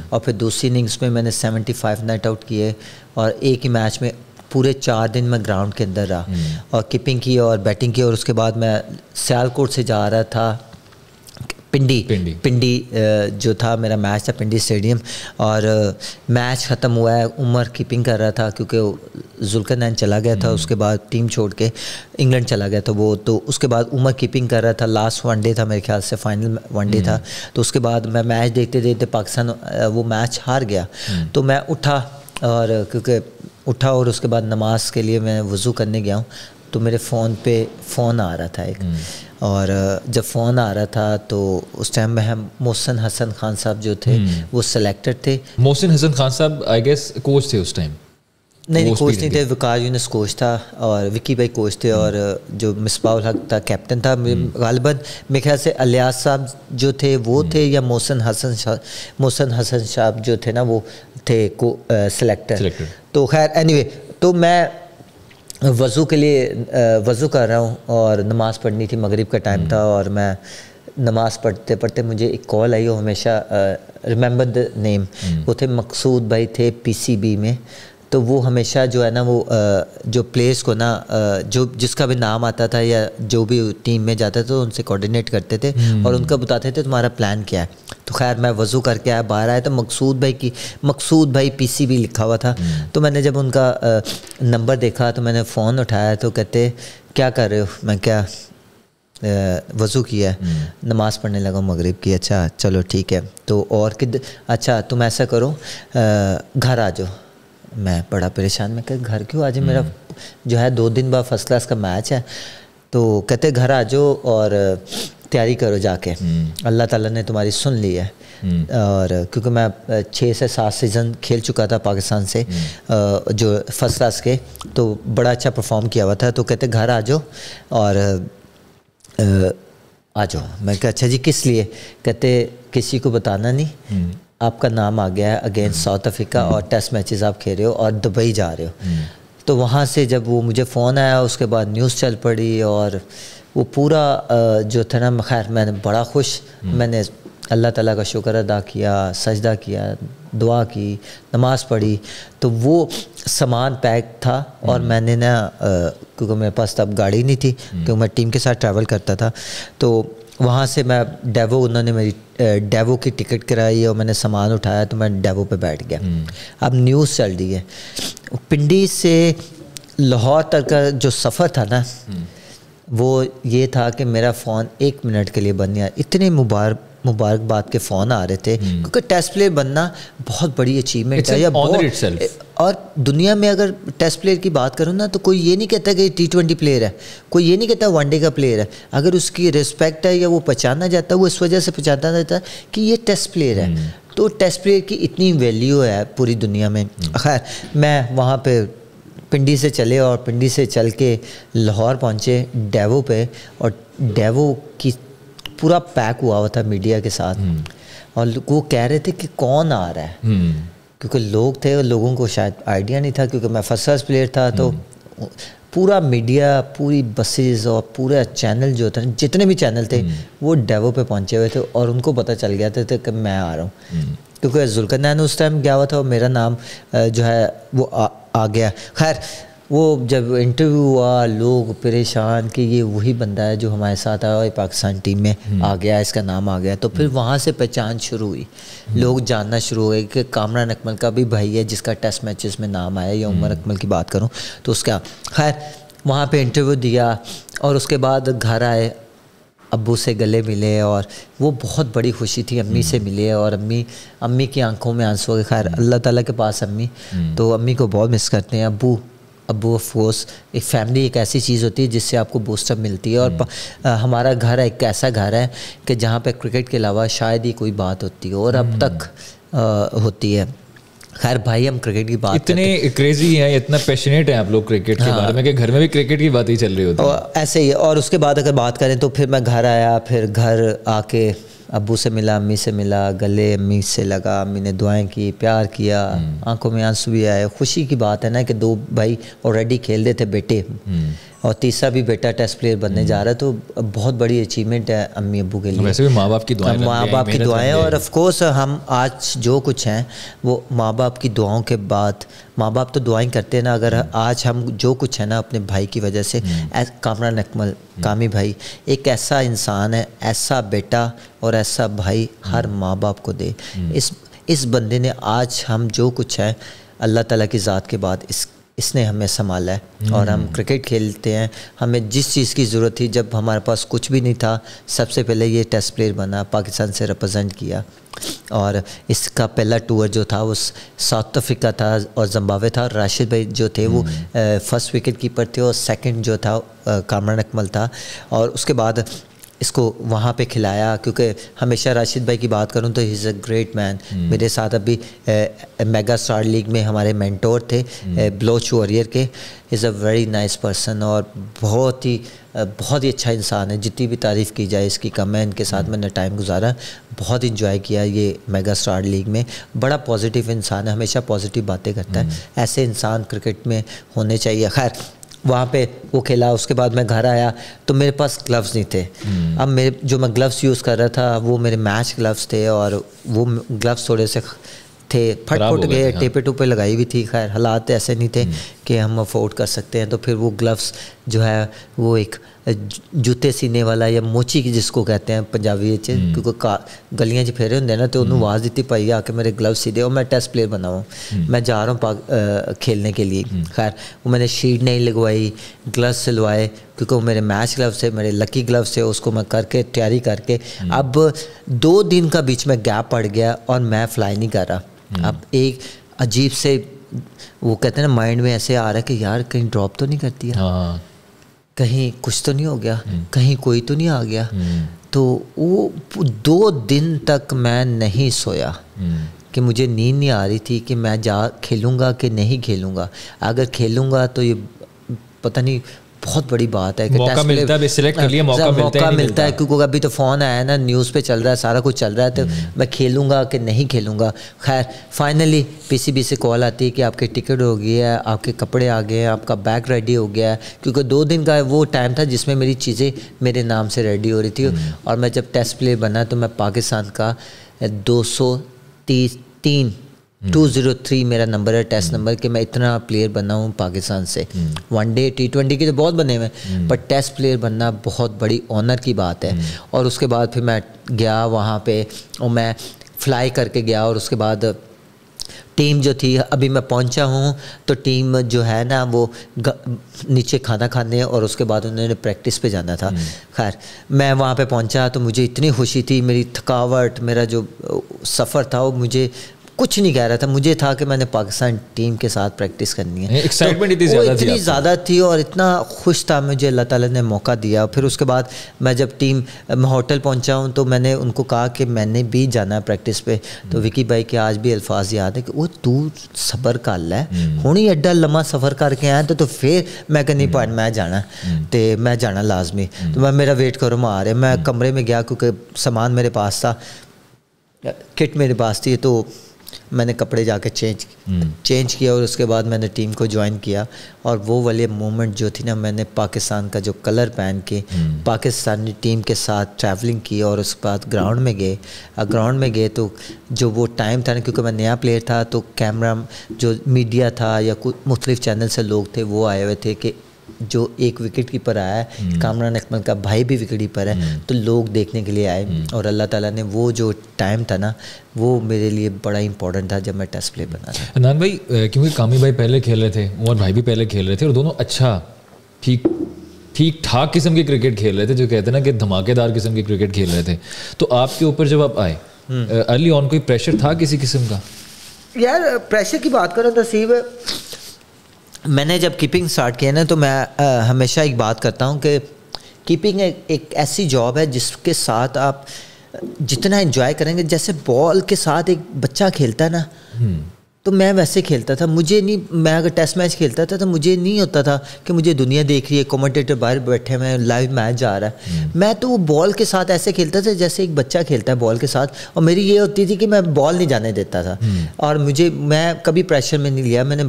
اور پھر دوسری اننگز میں نے 75 ناٹ آؤٹ کیے، اور ایک ہی میچ میں پورے 4 دن میں گراؤنڈ کے اندر رہا اور کیپنگ کی اور بیٹنگ کی. اور اس کے بعد میں سیالکوٹ سے جا رہا تھا پنڈی جو تھا میرا میچ تھا پنڈی اسٹیڈیم, اور میچ ختم ہوا ہے, عمر کیپنگ کر رہا تھا کیونکہ ذوالقرنین چلا گیا تھا, اس کے بعد ٹیم چھوڑ کے انگلینڈ چلا گیا تھا وہ, تو اس کے بعد عمر کیپنگ کر رہا تھا, لاسٹ ون ڈے تھا میرے خیال سے, فائنل ون ڈے تھا. تو اس کے بعد میں میچ دیکھتے دیکھتے پاکستان وہ میچ ہار گیا, تو میں اٹھا اور اس کے بعد نماز کے لیے میں وضو کرنے گیا ہوں, تو میرے فون پہ فون آ رہا تھا ایک, اور جب فون آ رہا تھا تو اس ٹائم میں محسن حسن خان صاحب جو تھے وہ سلیکٹڈ تھے. محسن حسن خان صاحب آئی گیس کوچ تھے اس ٹائم؟ نہیں کوچ نہیں تھے, وقار یونس کوچ تھا اور وکی بھائی کوچ تھے, اور جو مصباح الحق تھا کیپٹن تھا. غالباً میرے خیال سے الیاس صاحب جو تھے وہ تھے, یا محسن حسن صاحب جو تھے نا وہ تھے سلیکٹر. تو خیر اینی وے, تو میں وضو کے لیے وضو کر رہا ہوں اور نماز پڑھنی تھی, مغرب کا ٹائم تھا, اور میں نماز پڑھتے پڑھتے مجھے ایک کال آئی, وہ ہمیشہ ریممبر دا نیم, وہ تھے مقصود بھائی تھے پی سی بی میں. تو وہ ہمیشہ جو ہے نا وہ جو پلیئرس کو نا جو جس کا بھی نام آتا تھا یا جو بھی ٹیم میں جاتا تھا ان سے کوآرڈینیٹ کرتے تھے اور ان کا بتاتے تھے تمہارا پلان کیا ہے. تو خیر میں وضو کر کے آیا, باہر آیا تو مقصود بھائی پی سی بی لکھا ہوا تھا. تو میں نے جب ان کا نمبر دیکھا تو میں نے فون اٹھایا, تو کہتے کیا کر رہے ہو؟ میں کیا وضو کیا ہے, نماز پڑھنے لگا مغرب کی. اچھا چلو ٹھیک ہے, تو اور اچھا تم ایسا کرو گھر آ جاؤ. میں بڑا پریشان, میں کہ گھر کیوں آ جائے, میرا جو ہے 2 دن بعد فرسٹ کلاس کا میچ ہے. تو کہتے گھر آ جاؤ اور تیاری کرو جا کے, اللہ تعالیٰ نے تمہاری سن لی ہے. اور کیونکہ میں 6 سے 7 سیزن کھیل چکا تھا پاکستان سے جو فرسٹ کلاس کے, تو بڑا اچھا پرفارم کیا ہوا تھا. تو کہتے گھر آ جاؤ اور آ جاؤ. میں کہا اچھا جی کس لیے؟ کہتے کسی کو بتانا نہیں, آپ کا نام آ گیا ہے اگینسٹ ساؤتھ افریقہ اور ٹیسٹ میچز آپ کھیل رہے ہو اور دبئی جا رہے ہو. تو وہاں سے جب وہ مجھے فون آیا, اس کے بعد نیوز چل پڑی, اور وہ پورا جو تھا نا, خیر میں نے بڑا خوش, میں نے اللہ تعالیٰ کا شکر ادا کیا, سجدہ کیا, دعا کی, نماز پڑھی. تو وہ سامان پیک تھا, اور میں نے نا کیونکہ میرے پاس تب گاڑی نہیں تھی کیونکہ میں ٹیم کے ساتھ ٹریول کرتا تھا, تو وہاں سے میں ڈیوو, انہوں نے میری ڈیوو کی ٹکٹ کرائی اور میں نے سامان اٹھایا, تو میں ڈیوو پہ بیٹھ گیا. اب نیوز چل رہی ہے, پنڈی سے لاہور تک کا جو سفر تھا نا وہ یہ تھا کہ میرا فون 1 منٹ کے لیے بن گیا. اتنے مبارکباد کے فون آ رہے تھے, کیونکہ ٹیسٹ پلیئر بننا بہت بڑی اچیومنٹ ہے. اور دنیا میں اگر ٹیسٹ پلیئر کی بات کروں نا, تو کوئی یہ نہیں کہتا کہ T20 پلیئر ہے, کوئی یہ نہیں کہتا ون ڈے کا پلیئر ہے. اگر اس کی ریسپیکٹ ہے یا وہ پہچانا جاتا ہے, وہ اس وجہ سے پہچانا جاتا ہے کہ یہ ٹیسٹ پلیئر ہے. تو ٹیسٹ پلیئر کی اتنی ویلیو ہے پوری دنیا میں. خیر میں وہاں پہ پنڈی سے چلے, اور پنڈی سے چل کے لاہور پہنچے ڈیوو پہ, اور ڈیوو کی پورا پیک ہوا ہوا تھا میڈیا کے ساتھ, اور وہ کہہ رہے تھے کہ کون آ رہا ہے, کیونکہ لوگ تھے اور لوگوں کو شاید آئیڈیا نہیں تھا, کیونکہ میں فرسٹ کلاس پلیئر تھا. تو پورا میڈیا, پوری بسیز اور پورا چینل جو تھا, جتنے بھی چینل تھے وہ ڈیوو پہ پہنچے ہوئے تھے, اور ان کو پتہ چل گیا تھا کہ میں آ رہا ہوں, کیونکہ ذوالقرنین اس ٹائم گیا ہوا تھا اور میرا نام جو ہے وہ آ گیا. خیر وہ جب انٹرویو ہوا, لوگ پریشان کہ یہ وہی بندہ ہے جو ہمارے ساتھ آیا اور پاکستان ٹیم میں آ گیا, اس کا نام آ گیا. تو پھر وہاں سے پہچان شروع ہوئی, لوگ جاننا شروع ہو گئے کہ کامران اکمل کا بھی بھائی ہے جس کا ٹیسٹ میچز میں نام آیا, یا عمر اکمل کی بات کروں تو اس کا. خیر وہاں پہ انٹرویو دیا, اور اس کے بعد گھر آئے, ابو سے گلے ملے, اور وہ بہت بڑی خوشی تھی. امی سے ملے, اور امی کی آنکھوں میں آنسو ہو گئے. خیر اللہ تعالیٰ کے پاس امی, تو امی کو بہت مس کرتے ہیں. ابو آف کورس, ایک فیملی ایک ایسی چیز ہوتی ہے جس سے آپ کو بوسٹ اپ ملتی ہے. اور ہمارا گھر ایک ایسا گھر ہے کہ جہاں پہ کرکٹ کے علاوہ شاید ہی کوئی بات ہوتی ہے, اور اب تک ہوتی ہے. خیر بھائی ہم کرکٹ کی بات اتنے کریزی ہیں, اتنا پیشنیٹ ہیں آپ لوگ کرکٹ کے بارے میں کہ گھر میں بھی کرکٹ کی بات ہی چل رہی ہوتی ہے. ایسے ہی. اور اس کے بعد اگر بات کریں تو پھر میں گھر آیا, پھر گھر آ کے ابو سے ملا, امی سے ملا, گلے امی سے لگا, امی نے دعائیں کی, پیار کیا, آنکھوں میں آنسو بھی آئے. خوشی کی بات ہے نا کہ 2 بھائی آلریڈی کھیل رہے تھے بیٹے, اور تیسرا بھی بیٹا ٹیسٹ پلیئر بننے جا رہا ہے, تو بہت بڑی اچیومنٹ ہے امی ابو کے لیے. ویسے بھی ماں باپ کی دعائیں, ماں باپ کی دعائیں, اور آف کورس ہم آج جو کچھ ہیں وہ ماں باپ کی دعاؤں کے بعد. ماں باپ تو دعائیں کرتے ہیں نا, اگر آج ہم جو کچھ ہے نا اپنے بھائی کی وجہ سے, کامران اکمل کامی بھائی ایک ایسا انسان ہے, ایسا بیٹا اور ایسا بھائی ہر ماں باپ کو دے. اس بندے نے آج ہم جو کچھ ہے اللہ تعالیٰ کی ذات کے بعد اس نے ہمیں سنبھالا ہے, اور ہم کرکٹ کھیلتے ہیں. ہمیں جس چیز کی ضرورت تھی, جب ہمارے پاس کچھ بھی نہیں تھا, سب سے پہلے یہ ٹیسٹ پلیئر بنا, پاکستان سے ریپرزینٹ کیا, اور اس کا پہلا ٹور جو تھا وہ ساؤتھ افریقہ تھا اور زمبابوے تھا. راشد بھائی جو تھے وہ فرسٹ وکٹ کیپر تھے, اور سیکنڈ جو تھا کامران اکمل تھا. اور اس کے بعد اس کو وہاں پہ کھلایا, کیونکہ ہمیشہ راشد بھائی کی بات کروں تو ہی از اے گریٹ مین. میرے ساتھ ابھی میگا اسٹار لیگ میں ہمارے مینٹور تھے بلوچ واریر کے. از اے ویری نائس پرسن, اور بہت ہی اچھا انسان ہے. جتنی بھی تعریف کی جائے اس کی کم ہے. ان کے ساتھ میں نے ٹائم گزارا, بہت انجوائے کیا یہ میگا اسٹار لیگ میں. بڑا پازیٹیو انسان ہے, ہمیشہ پازیٹیو باتیں کرتا ہے. ایسے انسان کرکٹ میں ہونے چاہیے. خیر وہاں پہ وہ کھیلا, اس کے بعد میں گھر آیا تو میرے پاس گلوز نہیں تھے. اب میرے جو میں گلوز یوز کر رہا تھا وہ میرے میچ گلوز تھے, اور وہ گلوز تھوڑے سے تھے پھٹ گئے, ٹیپے ٹوپے لگائی ہوئی تھی. خیر حالات ایسے نہیں تھے کہ ہم افورڈ کر سکتے ہیں, تو پھر وہ گلوز جو ہے وہ ایک جوتے سینے والا یا موچی کی جس کو کہتے ہیں پنجابی, کیونکہ گلیاں پھیرے ہوندے نا, تو انہوں آواز دیتی پائی آ کے میرے گلوز سی دے, اور میں ٹیسٹ پلیئر بنا ہوں, میں جا رہا ہوں کھیلنے کے لیے. خیر وہ میں نے شیٹ نہیں لگوائی, گلوز سلوائے, کیونکہ وہ میرے میچ گلوز سے, میرے لکی گلوز سے, اس کو میں کر کے تیاری کر کے. اب 2 دن کا بیچ میں گیپ پڑ گیا اور میں فلائی نہیں کر رہا. اب ایک عجیب سے وہ کہتے ہیں نا مائنڈ میں ایسے آ رہا ہے کہ یار کہیں ڈراپ تو نہیں کر دیا, کہیں کچھ تو نہیں ہو گیا, کہیں کوئی تو نہیں آ گیا. تو وہ 2 دن تک میں نہیں سویا, کہ مجھے نیند نہیں آ رہی تھی کہ میں کھیلوں گا کہ نہیں کھیلوں گا. اگر کھیلوں گا تو یہ پتہ نہیں بہت بڑی بات ہے کہ موقع ملتا ہے, کیونکہ ابھی تو فون آیا ہے نا, نیوز پہ چل رہا ہے, سارا کچھ چل رہا ہے, تو میں کھیلوں گا کہ نہیں کھیلوں گا. خیر فائنلی پی سی بی سے کال آتی ہے کہ آپ کی ٹکٹ ہو گئی ہے, آپ کے کپڑے آ گئے ہیں, آپ کا بیگ ریڈی ہو گیا ہے. کیونکہ 2 دن کا وہ ٹائم تھا جس میں میری چیزیں میرے نام سے ریڈی ہو رہی تھی. اور میں جب ٹیسٹ پلیئر بنا تو میں پاکستان کا 203 میرا نمبر ہے, ٹیسٹ نمبر, کہ میں اتنا پلیئر بنا ہوں پاکستان سے. ون ڈے T20 کے تو بہت بنے ہوئے, بٹ ٹیسٹ پلیئر بننا بہت بڑی آنر کی بات ہے. اور اس کے بعد پھر میں گیا وہاں پہ, اور میں فلائی کر کے گیا, اور اس کے بعد ٹیم جو تھی, ابھی میں پہنچا ہوں تو ٹیم جو ہے نا وہ نیچے کھانا کھانے, اور اس کے بعد انہوں نے پریکٹس پہ جانا تھا. خیر میں وہاں پہ پہنچا تو مجھے اتنی خوشی تھی, میری تھکاوٹ, میرا جو سفر تھا وہ مجھے کچھ نہیں کہہ رہا تھا. مجھے تھا کہ میں نے پاکستان ٹیم کے ساتھ پریکٹس کرنی ہے. ایکسائٹمنٹ اتنی زیادہ تھی, اور اتنا خوش تھا, مجھے اللہ تعالیٰ نے موقع دیا. پھر اس کے بعد میں جب میں ہوٹل پہنچا ہوں تو میں نے ان کو کہا کہ میں نے بھی جانا ہے پریکٹس پہ. تو وکی بھائی کے آج بھی الفاظ یاد ہے کہ وہ تو صبر کر لے, ہوں ہی ایڈا لمبا سفر کر کے آیا تو پھر میں کہ نہیں پوائنٹ میں جانا, تو میں جانا لازمی. تو میں میرا ویٹ کرو, میں آ رہے. میں کمرے میں گیا کیونکہ سامان میرے پاس تھا, کٹ میرے پاس تھی, تو میں نے کپڑے جا کے چینج کیا, اور اس کے بعد میں نے ٹیم کو جوائن کیا. اور وہ والی مومنٹ جو تھی نا, میں نے پاکستان کا جو کلر پہن کے پاکستانی ٹیم کے ساتھ ٹریولنگ کی, اور اس کے بعد گراؤنڈ میں گئے تو جو وہ ٹائم تھا نا, کیونکہ میں نیا پلیئر تھا, تو کیمرہ جو میڈیا تھا یا مختلف چینل سے لوگ تھے وہ آئے ہوئے تھے, کہ جو ایک وکٹ کیپر آیا ہے کامران اکمل کا بھائی بھی وکٹ کیپر ہے, تو لوگ دیکھنے کے لیے آئے. اور اللہ تعالیٰ نے وہ جو ٹائم تھا نا وہ میرے لیے بڑا امپورٹنٹ تھا جب میں ٹیسٹ پلے بنا تھا. عدنان بھائی, کیونکہ کامی بھائی پہلے کھیل رہے تھے, عمر بھائی بھی پہلے کھیل رہے تھے, اور دونوں اچھا ٹھیک ٹھاک قسم کی کرکٹ کھیل رہے تھے, جو کہتے ہیں نا کہ دھماکے دار قسم کی کرکٹ کھیل رہے تھے. تو آپ کے اوپر جب آپ آئے ارلی آن کوئی پریشر تھا کسی قسم کا؟ یار پریشر کی بات کرو نصیب, میں نے جب کیپنگ سٹارٹ کیا نا تو میں ہمیشہ ایک بات کرتا ہوں کہ کیپنگ ایک ایسی جاب ہے جس کے ساتھ آپ جتنا انجوائے کریں گے, جیسے بال کے ساتھ ایک بچہ کھیلتا ہے نا, تو میں ویسے کھیلتا تھا. مجھے نہیں, میں اگر ٹیسٹ میچ کھیلتا تھا تو مجھے نہیں ہوتا تھا کہ مجھے دنیا دیکھ رہی ہے, کومنٹیٹر باہر بیٹھے ہوئے, لائیو میچ جا رہا ہے. میں تو وہ بال کے ساتھ ایسے کھیلتا تھا جیسے ایک بچہ کھیلتا ہے بال کے ساتھ, اور میری یہ ہوتی تھی کہ میں بال نہیں جانے دیتا تھا. اور میں کبھی پریشر میں نہیں لیا. میں نے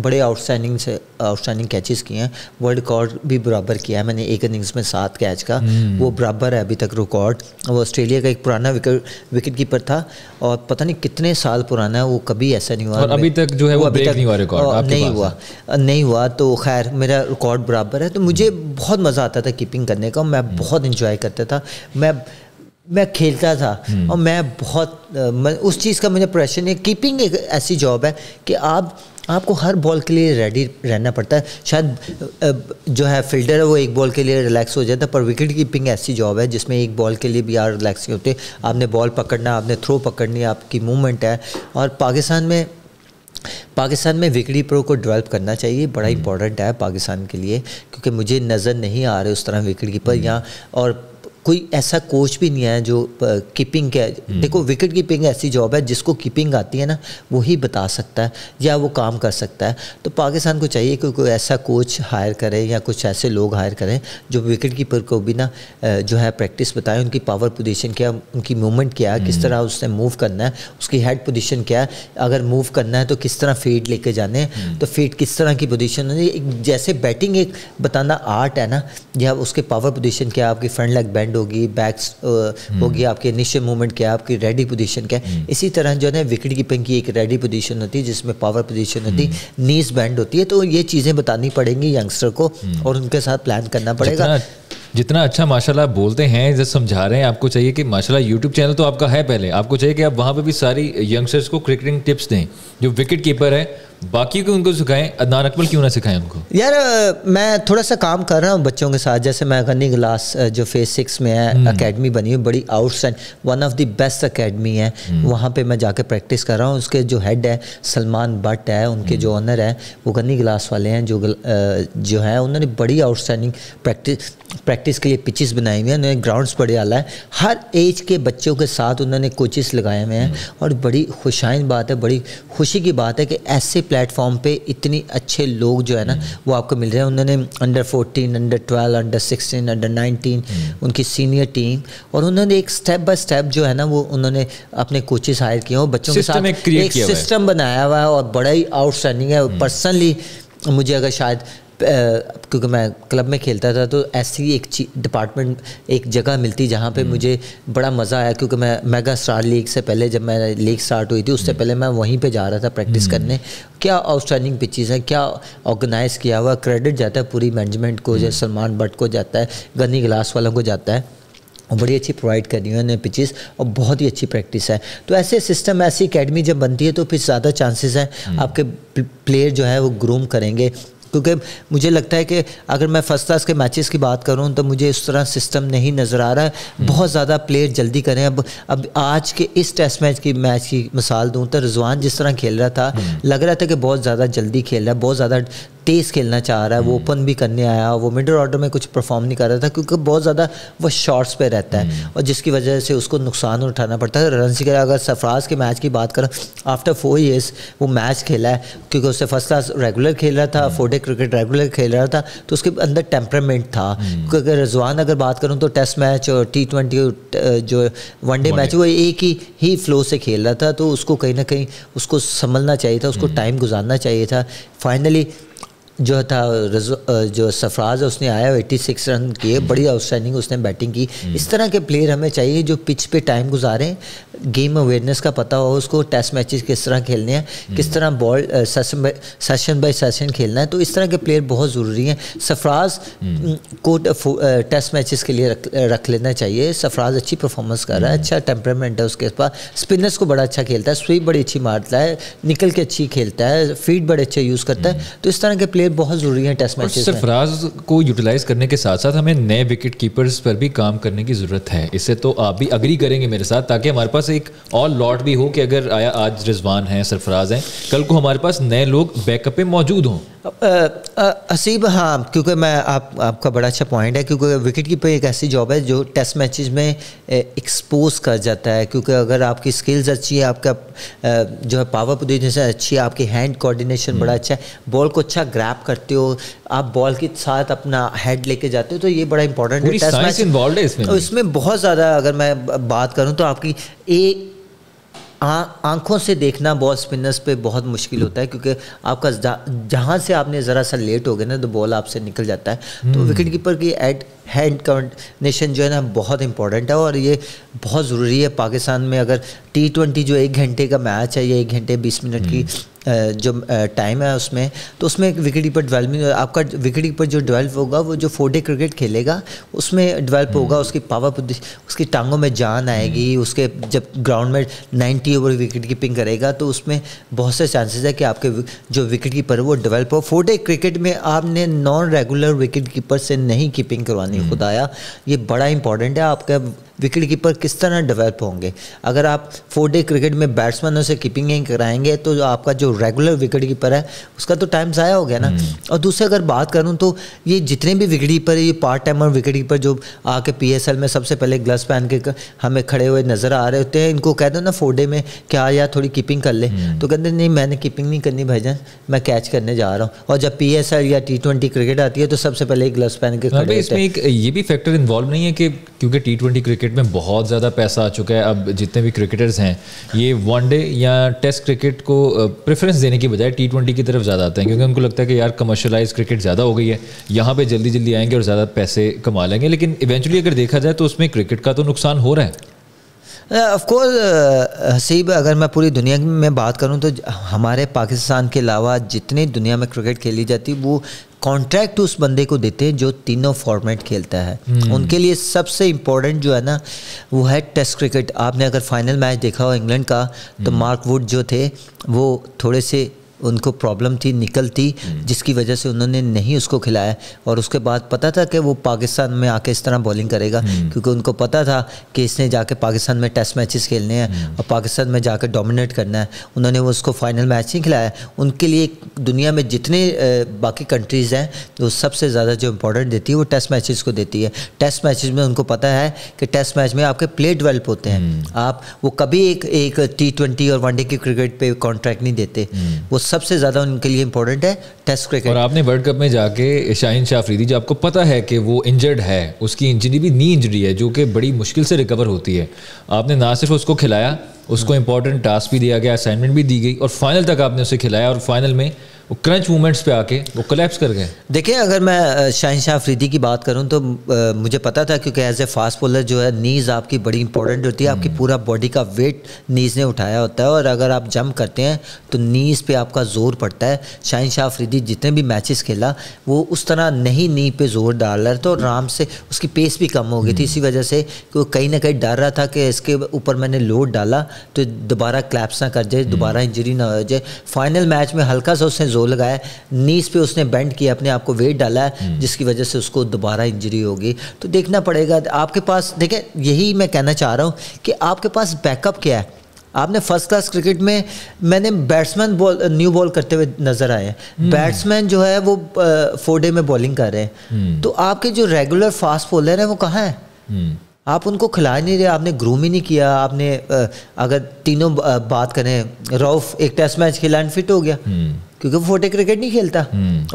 بڑے آؤٹ اسٹینڈنگ کیچز کیے ہیں, ورلڈ ریکارڈ بھی برابر کیا ہے میں نے ایک اننگز میں 7 کیچ کا, وہ برابر ہے ابھی تک ریکارڈ. وہ آسٹریلیا کا ایک پرانا وکٹ کیپر تھا اور پتہ نہیں کتنے سال پرانا ہے, وہ کبھی ایسا نہیں ہوا, اور ابھی تک جو ہے وہ بریک نہیں ہوا ریکارڈ, نہیں ہوا. تو خیر میرا ریکارڈ برابر ہے. تو مجھے بہت مزہ آتا تھا کیپنگ کرنے کا, میں بہت انجوائے کرتا تھا, میں کھیلتا تھا, اور میں بہت اس چیز کا مجھے پریشر نہیں. کیپنگ ایک ایسی جاب ہے کہ آپ کو ہر بال کے لیے ریڈی رہنا پڑتا ہے. شاید جو ہے فیلڈر ہے وہ ایک بال کے لیے ریلیکس ہو جاتا ہے, پر وکٹ کیپنگ ایسی جاب ہے جس میں ایک بال کے لیے بھی آپ ریلیکس نہیں ہوتے. آپ نے بال پکڑنا, آپ نے تھرو پکڑنی, آپ کی موومنٹ ہے. اور پاکستان میں وکٹ کیپروں کو ڈیولپ کرنا چاہیے, بڑا امپورٹنٹ ہے پاکستان کے لیے, کیونکہ مجھے نظر نہیں آ رہے اس طرح وکٹ کیپر یہاں. اور کوئی ایسا کوچ بھی نہیں ہے جو کیپنگ کے, دیکھو وکٹ کیپنگ ایسی جاب ہے جس کو کیپنگ آتی ہے نا وہی بتا سکتا ہے یا وہ کام کر سکتا ہے. تو پاکستان کو چاہیے کہ کوئی ایسا کوچ ہائر کرے یا کچھ ایسے لوگ ہائر کریں جو وکٹ کیپر کو بھی نا جو ہے پریکٹس بتائیں, ان کی پاور پوزیشن کیا, ان کی موومنٹ کیا ہے, کس طرح اس نے موو کرنا ہے, اس کی ہیڈ پوزیشن کیا ہے, اگر موو کرنا ہے تو کس طرح فیٹ لے کے جانے ہیں, تو فیٹ کس طرح کی پوزیشن ہے. جیسے بیٹنگ ایک بتانا آرٹ ہے نا, یا اس کے پاور پوزیشن کیا, آپ کی فرنٹ لیگ بینڈ ہوگی, بیکس ہوگی, آپ کی انیشل موومنٹ کیا, آپ کی ریڈی پوزیشن کیا. اسی طرح جو ہے وکٹ کیپنگ کی ایک ریڈی پوزیشن ہوتی ہے جس میں پاور پوزیشن ہوتی ہے, نیز بینڈ ہوتی ہے. تو یہ چیزیں بتانی پڑیں گی ینگسٹر کو اور ان کے ساتھ پلان کرنا پڑے گا. جتنا اچھا ماشاءاللہ آپ بولتے ہیں, جب سمجھا رہے ہیں, آپ کو چاہیے کہ ماشاءاللہ یوٹیوب چینل تو آپ کا ہے پہلے, آپ کو چاہیے کہ آپ وہاں پہ بھی ساری ینگسٹرز کو کرکٹنگ ٹپس دیں جو وکٹ کیپر ہے, باقی کو ان کو سکھائیں. عدنان اکمل کیوں نہ سکھائیں ان کو؟ یار میں تھوڑا سا کام کر رہا ہوں بچوں کے ساتھ, جیسے میں غنی گلاس جو فیز 6 میں ہے اکیڈمی بنی ہے, بڑی out stand, one of the best academy ہے, وہاں پہ میں جا کے پریکٹس کر رہا ہوں. اس کے جو ہیڈ ہے سلمان بٹ ہے, ان کے جو آنر ہیں وہ غنی گلاس والے ہیں, جو ہیں انہوں نے بڑی آؤٹ اسٹینڈنگ پریکٹس کے لیے پچز بنائی ہوئی ہیں, انہوں نے گراؤنڈس بڑے اعلیٰ ہیں, ہر ایج کے بچوں کے ساتھ انہوں نے کوچز لگائے ہوئے ہیں. اور بڑی خوشائن بات ہے, بڑی خوشی کی بات ہے کہ ایسے پلیٹ فارم پہ اتنی اچھے لوگ جو ہے نا وہ آپ کو مل رہے ہیں. انہوں نے انڈر 14, انڈر 12, انڈر 16, انڈر 19 ان کی سینئر ٹیم, اور انہوں نے ایک سٹیپ بائی سٹیپ جو ہے نا وہ انہوں نے اپنے کوچز ہائر کیے ہیں, بچوں کے ساتھ ایک سسٹم بنایا ہوا ہے, اور بڑا ہی آؤٹ اسٹینڈنگ ہے. پرسنلی مجھے اگر شاید کیونکہ میں کلب میں کھیلتا تھا تو ایسی ایک ڈپارٹمنٹ ایک جگہ ملتی جہاں پہ مجھے بڑا مزہ آیا, کیونکہ میں میگا اسٹار لیگ سے پہلے جب میں لیگ سٹارٹ ہوئی تھی اس سے پہلے میں وہیں پہ جا رہا تھا پریکٹس کرنے. کیا آؤٹ اسٹینڈنگ پچیز ہیں, کیا آرگنائز کیا ہوا, کریڈٹ جاتا ہے پوری مینجمنٹ کو, جیسے سلمان بٹ کو جاتا ہے, غنی گلاس والوں کو جاتا ہے, اور بڑی اچھی پرووائڈ کر رہی ہیں انہیں پچیز, اور بہت ہی اچھی پریکٹس ہے. تو ایسے سسٹم, ایسی اکیڈمی جب بنتی ہے تو پھر زیادہ چانسز ہیں آپ کے پلیئر جو ہے وہ گروم کریں گے. کیونکہ مجھے لگتا ہے کہ اگر میں فرسٹ کلاس کے میچز کی بات کروں تو مجھے اس طرح سسٹم نہیں نظر آ رہا ہے. بہت زیادہ پلیئر جلدی کریں. اب آج کے اس ٹیسٹ میچ کی مثال دوں تو رضوان جس طرح کھیل رہا تھا, لگ رہا تھا کہ بہت زیادہ جلدی کھیل رہا ہے, بہت زیادہ تیز کھیلنا چاہ رہا ہے, وہ اوپن بھی کرنے آیا, وہ مڈل آرڈر میں کچھ پرفارم نہیں کر رہا تھا کیونکہ بہت زیادہ وہ شارٹس پہ رہتا ہے, اور جس کی وجہ سے اس کو نقصان اٹھانا پڑتا ہے. رنز کی اگر سرفراز کے میچ کی بات کریں, آفٹر 4 ایئرس وہ میچ کھیلا ہے, کیونکہ اس سے فرسٹ کلاس ریگولر کھیل رہا تھا, 4 ڈے کرکٹ ریگولر کھیل رہا تھا, تو اس کے اندر ٹیمپرامنٹ تھا. کیونکہ رضوان اگر بات کروں تو ٹیسٹ میچ اور T20 جو ون ڈے میچ وہ ایک ہی فلو سے کھیل رہا تھا, تو اس کو کہیں نہ کہیں اس کو سنبھلنا چاہیے تھا, اس کو ٹائم گزارنا چاہیے تھا. فائنلی جو تھا جو سرفراز ہے اس نے آیا 86 رن کیے, بڑی آؤٹ اسٹینڈنگ اس نے بیٹنگ کی. اس طرح کے پلیئر ہمیں چاہیے جو پچ پہ ٹائم گزاریں, گیم اویئرنیس کا پتہ ہو اس کو, ٹیسٹ میچز کس طرح کھیلنے ہیں, کس طرح بال سیشن بائی سیشن کھیلنا ہے. تو اس طرح کے پلیئر بہت ضروری ہیں. سرفراز کو ٹیسٹ میچز کے لیے رکھ لینا چاہیے. سرفراز اچھی پرفارمنس کر رہا ہے, اچھا ٹیمپرامنٹ ہے اس کے پاس, اسپنرس کو بڑا اچھا کھیلتا ہے, سویپ بڑی اچھی مارتا ہے, نکل کے اچھی کھیلتا ہے, فیٹ بڑے اچھے یوز کرتا ہے. تو اس طرح کے پلیئر بہت ضروری ہیں ٹیسٹ میچز میں. سرفراز کو یوٹیلائز کرنے کے ساتھ ساتھ ہمیں نئے وکٹ کیپرز پر بھی کام کرنے کی ضرورت ہے. اس سے تو آپ بھی اگری کریں گے میرے ساتھ, تاکہ ہمارے پاس ایک آل لاٹ بھی ہو کہ اگر آج رضوان ہیں, سرفراز ہیں, کل کو ہمارے پاس نئے لوگ بیک اپ پہ موجود ہوں. حسیب ہاں، کیونکہ میں آپ کا بڑا اچھا پوائنٹ ہے، کیونکہ وکٹ کیپر ایک ایسی جاب ہے جو ٹیسٹ میچز میں ایکسپوز کر جاتا ہے، کیونکہ اگر آپ کی اسکلز اچھی ہے، آپ کا جو ہے پاور پوزیشن اچھی ہے، آپ کی ہینڈ کوآرڈینیشن بڑا اچھا ہے، بال کو اچھا گریپ کرتے ہو، آپ بال کے ساتھ اپنا ہیڈ لے کے جاتے ہو، تو یہ بڑا امپورٹنٹ ہے ٹیسٹ میچ. اس میں بہت زیادہ اگر میں بات کروں تو آپ کی ایک آنکھوں سے دیکھنا بال اسپنرز پہ بہت مشکل ہوتا ہے، کیونکہ آپ کا جہاں سے آپ نے ذرا سا لیٹ ہو گیا نا تو بال آپ سے نکل جاتا ہے. تو وکٹ کیپر کی ہینڈ کوآرڈینیشن جو ہے نا بہت امپورٹنٹ ہے، اور یہ بہت ضروری ہے. پاکستان میں اگر T20 جو 1 گھنٹے کا میچ ہے یا 1 گھنٹے 20 منٹ کی جو ٹائم ہے اس میں، تو اس میں ایک وکٹ کیپر ڈیولپمنٹ، آپ کا وکٹ کیپر جو ڈیولپ ہوگا وہ جو 4 ڈے کرکٹ کھیلے گا اس میں ڈیولپ ہوگا، اس کی پاور، اس کی ٹانگوں میں جان آئے گی، اس کے جب گراؤنڈ میں 90 اوور وکٹ کیپنگ کرے گا تو اس میں بہت سے چانسز ہے کہ آپ کے جو وکٹ کیپر ہے وہ ڈیولپ ہو. 4 ڈے کرکٹ میں آپ نے نان ریگولر وکٹ کیپر سے نہیں کیپنگ کروانی. خدایا یہ بڑا امپورٹنٹ ہے، آپ کا وکٹ کیپر کس طرح ڈیولپ ہوں گے. اگر آپ 4 ڈے کرکٹ میں بیٹسمینوں سے کیپنگ نہیں کرائیں گے تو آپ کا جو ریگولر وکٹ کیپر ہے اس کا تو ٹائم ضائع ہو گیا نا. اور دوسرے اگر بات کروں تو یہ جتنے بھی وکٹ کیپر، یہ پارٹ ٹائمر وکٹ کیپر جو آ کے PSL میں سب سے پہلے گلوز پہن کے ہمیں کھڑے ہوئے نظر آ رہے ہوتے ہیں، ان کو کہہ دو نا 4 ڈے میں کیا یا تھوڑی کیپنگ کر لے، تو کہتے ہیں نہیں میں نے کیپنگ نہیں کرنی بھائی جان، میں کیچ کرنے جا رہا ہوں. اور جب PSL یا T20 کرکٹ آتی ہے تو سب سے پہلے گلوز پہن کے کھڑے. اس میں ایک یہ بھی فیکٹر انوالو نہیں ہے کہ کیونکہ T20 کرکٹ میں بہت زیادہ پیسہ آ چکا ہے، اب جتنے بھی کرکٹرز ہیں یہ 1 ڈے یا ٹیسٹ کرکٹ کو پریفرنس دینے کی بجائے T20 کی طرف زیادہ آتے ہیں، کیونکہ ان کو لگتا ہے کہ یار کمرشلائز کرکٹ زیادہ ہو گئی ہے، یہاں پہ جلدی جلدی آئیں گے اور زیادہ پیسے کما لیں گے. لیکن ایونچولی اگر دیکھا جائے تو اس میں کرکٹ کا تو نقصان ہو رہا ہے. آف کورس حسیب، اگر میں پوری دنیا میں بات کروں تو ہمارے پاکستان کے علاوہ جتنی دنیا میں کرکٹ کھیلی جاتی وہ کانٹریکٹ اس بندے کو دیتے ہیں جو تینوں فارمیٹ کھیلتا ہے. ان کے لیے سب سے امپورٹنٹ جو ہے نا وہ ہے ٹیسٹ کرکٹ. آپ نے اگر فائنل میچ دیکھا ہو انگلینڈ کا تو مارک ووڈ جو تھے وہ تھوڑے سے ان کو پرابلم تھی، نکل تھی، جس کی وجہ سے انہوں نے نہیں اس کو کھلایا. اور اس کے بعد پتہ تھا کہ وہ پاکستان میں آ کے اس طرح بولنگ کرے گا، کیونکہ ان کو پتہ تھا کہ اس نے جا کے پاکستان میں ٹیسٹ میچز کھیلنے ہیں اور پاکستان میں جا کے ڈومینیٹ کرنا ہے. انہوں نے وہ اس کو فائنل میچ نہیں کھلایا. ان کے لیے دنیا میں جتنے باقی کنٹریز ہیں وہ سب سے زیادہ جو امپورٹنٹ دیتی ہے وہ ٹیسٹ میچز کو دیتی ہے. ٹیسٹ میچز میں ان کو پتہ ہے کہ ٹیسٹ میچ میں آپ کے پلے ڈیولپ ہوتے ہیں، آپ وہ کبھی ایک T20 اور 1 ڈے کی کرکٹ پہ کانٹریکٹ نہیں دیتے. وہ سب سے زیادہ ان کے لیے امپورٹنٹ ہے ٹیسٹ کرکٹ. اور آپ نے ورلڈ کپ میں جا کے شاہین شاہ افریدی، جو آپ کو پتہ ہے کہ وہ انجرڈ ہے، اس کی انجری بھی نی انجری ہے جو کہ بڑی مشکل سے ریکور ہوتی ہے، آپ نے نہ صرف اس کو کھلایا، اس کو امپورٹنٹ ٹاسک بھی دیا گیا، اسائنمنٹ بھی دی گئی، اور فائنل تک آپ نے اسے کھلایا، اور فائنل میں وہ کرنچ مومنٹس پہ آ کے وہ کولیپس کر گئے. دیکھیں اگر میں شاہین شاہ افریدی کی بات کروں تو مجھے پتا تھا، کیونکہ ایز اے فاسٹ بولر جو ہے نیز آپ کی بڑی امپورٹنٹ ہوتی ہے، آپ کی پورا باڈی کا ویٹ نیز نے اٹھایا ہوتا ہے، اور اگر آپ جمپ کرتے ہیں تو نیز پہ آپ کا زور پڑتا ہے. شاہین شاہ افریدی جتنے بھی میچز کھیلا وہ اس طرح نہیں نی پہ زور ڈال رہا تھا، اور آرام سے اس کی پیس بھی کم ہو گئی تھی، اسی وجہ سے کہ وہ کہیں نہ کہیں ڈر رہا تھا کہ اس کے اوپر میں نے لوڈ ڈالا تو دوبارہ کلیپس نہ کر جائے، دوبارہ انجری نہ ہو جائے. فائنل میچ میں ہلکا سا اس نے زور لگایا، نیز پہ اس نے بینڈ کیا، اپنے آپ کو ویٹ ڈالا ہے، جس کی وجہ سے اس کو دوبارہ انجری ہوگی. تو دیکھنا پڑے گا آپ کے پاس. دیکھیں یہی میں کہنا چاہ رہا ہوں کہ آپ کے پاس بیک اپ کیا ہے. آپ نے فرسٹ کلاس کرکٹ میں نے بیٹسمین نیو بال کرتے ہوئے نظر آئے ہیں، بیٹسمین جو ہے وہ 4 ڈے میں بالنگ کر رہے ہیں، تو آپ کے جو ریگولر فاسٹ بولر ہیں وہ کہاں ہیں؟ آپ ان کو کھلا نہیں رہے، آپ نے گروم ہی نہیں کیا. آپ نے اگر تینوں بات کریں، روف ایک ٹیسٹ میچ کھیلا اینڈ فٹ ہو گیا، کیونکہ وہ 4 ڈے کرکٹ نہیں کھیلتا،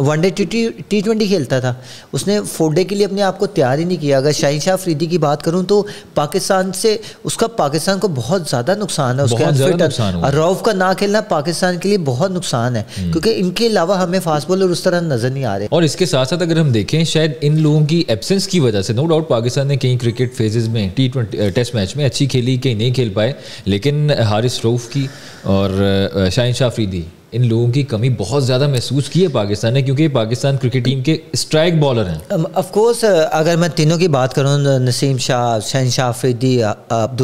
1 ڈے T20 کھیلتا تھا. اس نے 4 ڈے کے لیے اپنے آپ کو تیار ہی نہیں کیا. اگر شاہین شاہ افریدی کی بات کروں تو پاکستان سے اس کا پاکستان کو بہت زیادہ نقصان ہے، اس کے اور روف کا نہ کھیلنا پاکستان کے لیے بہت نقصان ہے، کیونکہ ان کے علاوہ ہمیں فاسٹ بولر اس طرح نظر نہیں آ رہے. اور اس کے ساتھ ساتھ اگر ہم دیکھیں شاید ان لوگوں کی ایبسنس کی وجہ سے، نو ڈاؤٹ پاکستان نے کئی کرکٹ فیزز میں T20 ٹیسٹ میچ میں اچھی کھیلی، کہیں نہیں کھیل پائے، لیکن حارث روف کی اور شاہین شاہ افریدی ان لوگوں کی کمی بہت زیادہ محسوس کی ہے پاکستان نے، کیونکہ پاکستان کرکٹ ٹیم کے اسٹرائک بالر ہیں. آف کورس اگر میں تینوں کی بات کروں، نسیم شاہ، شاہین شاہ افریدی،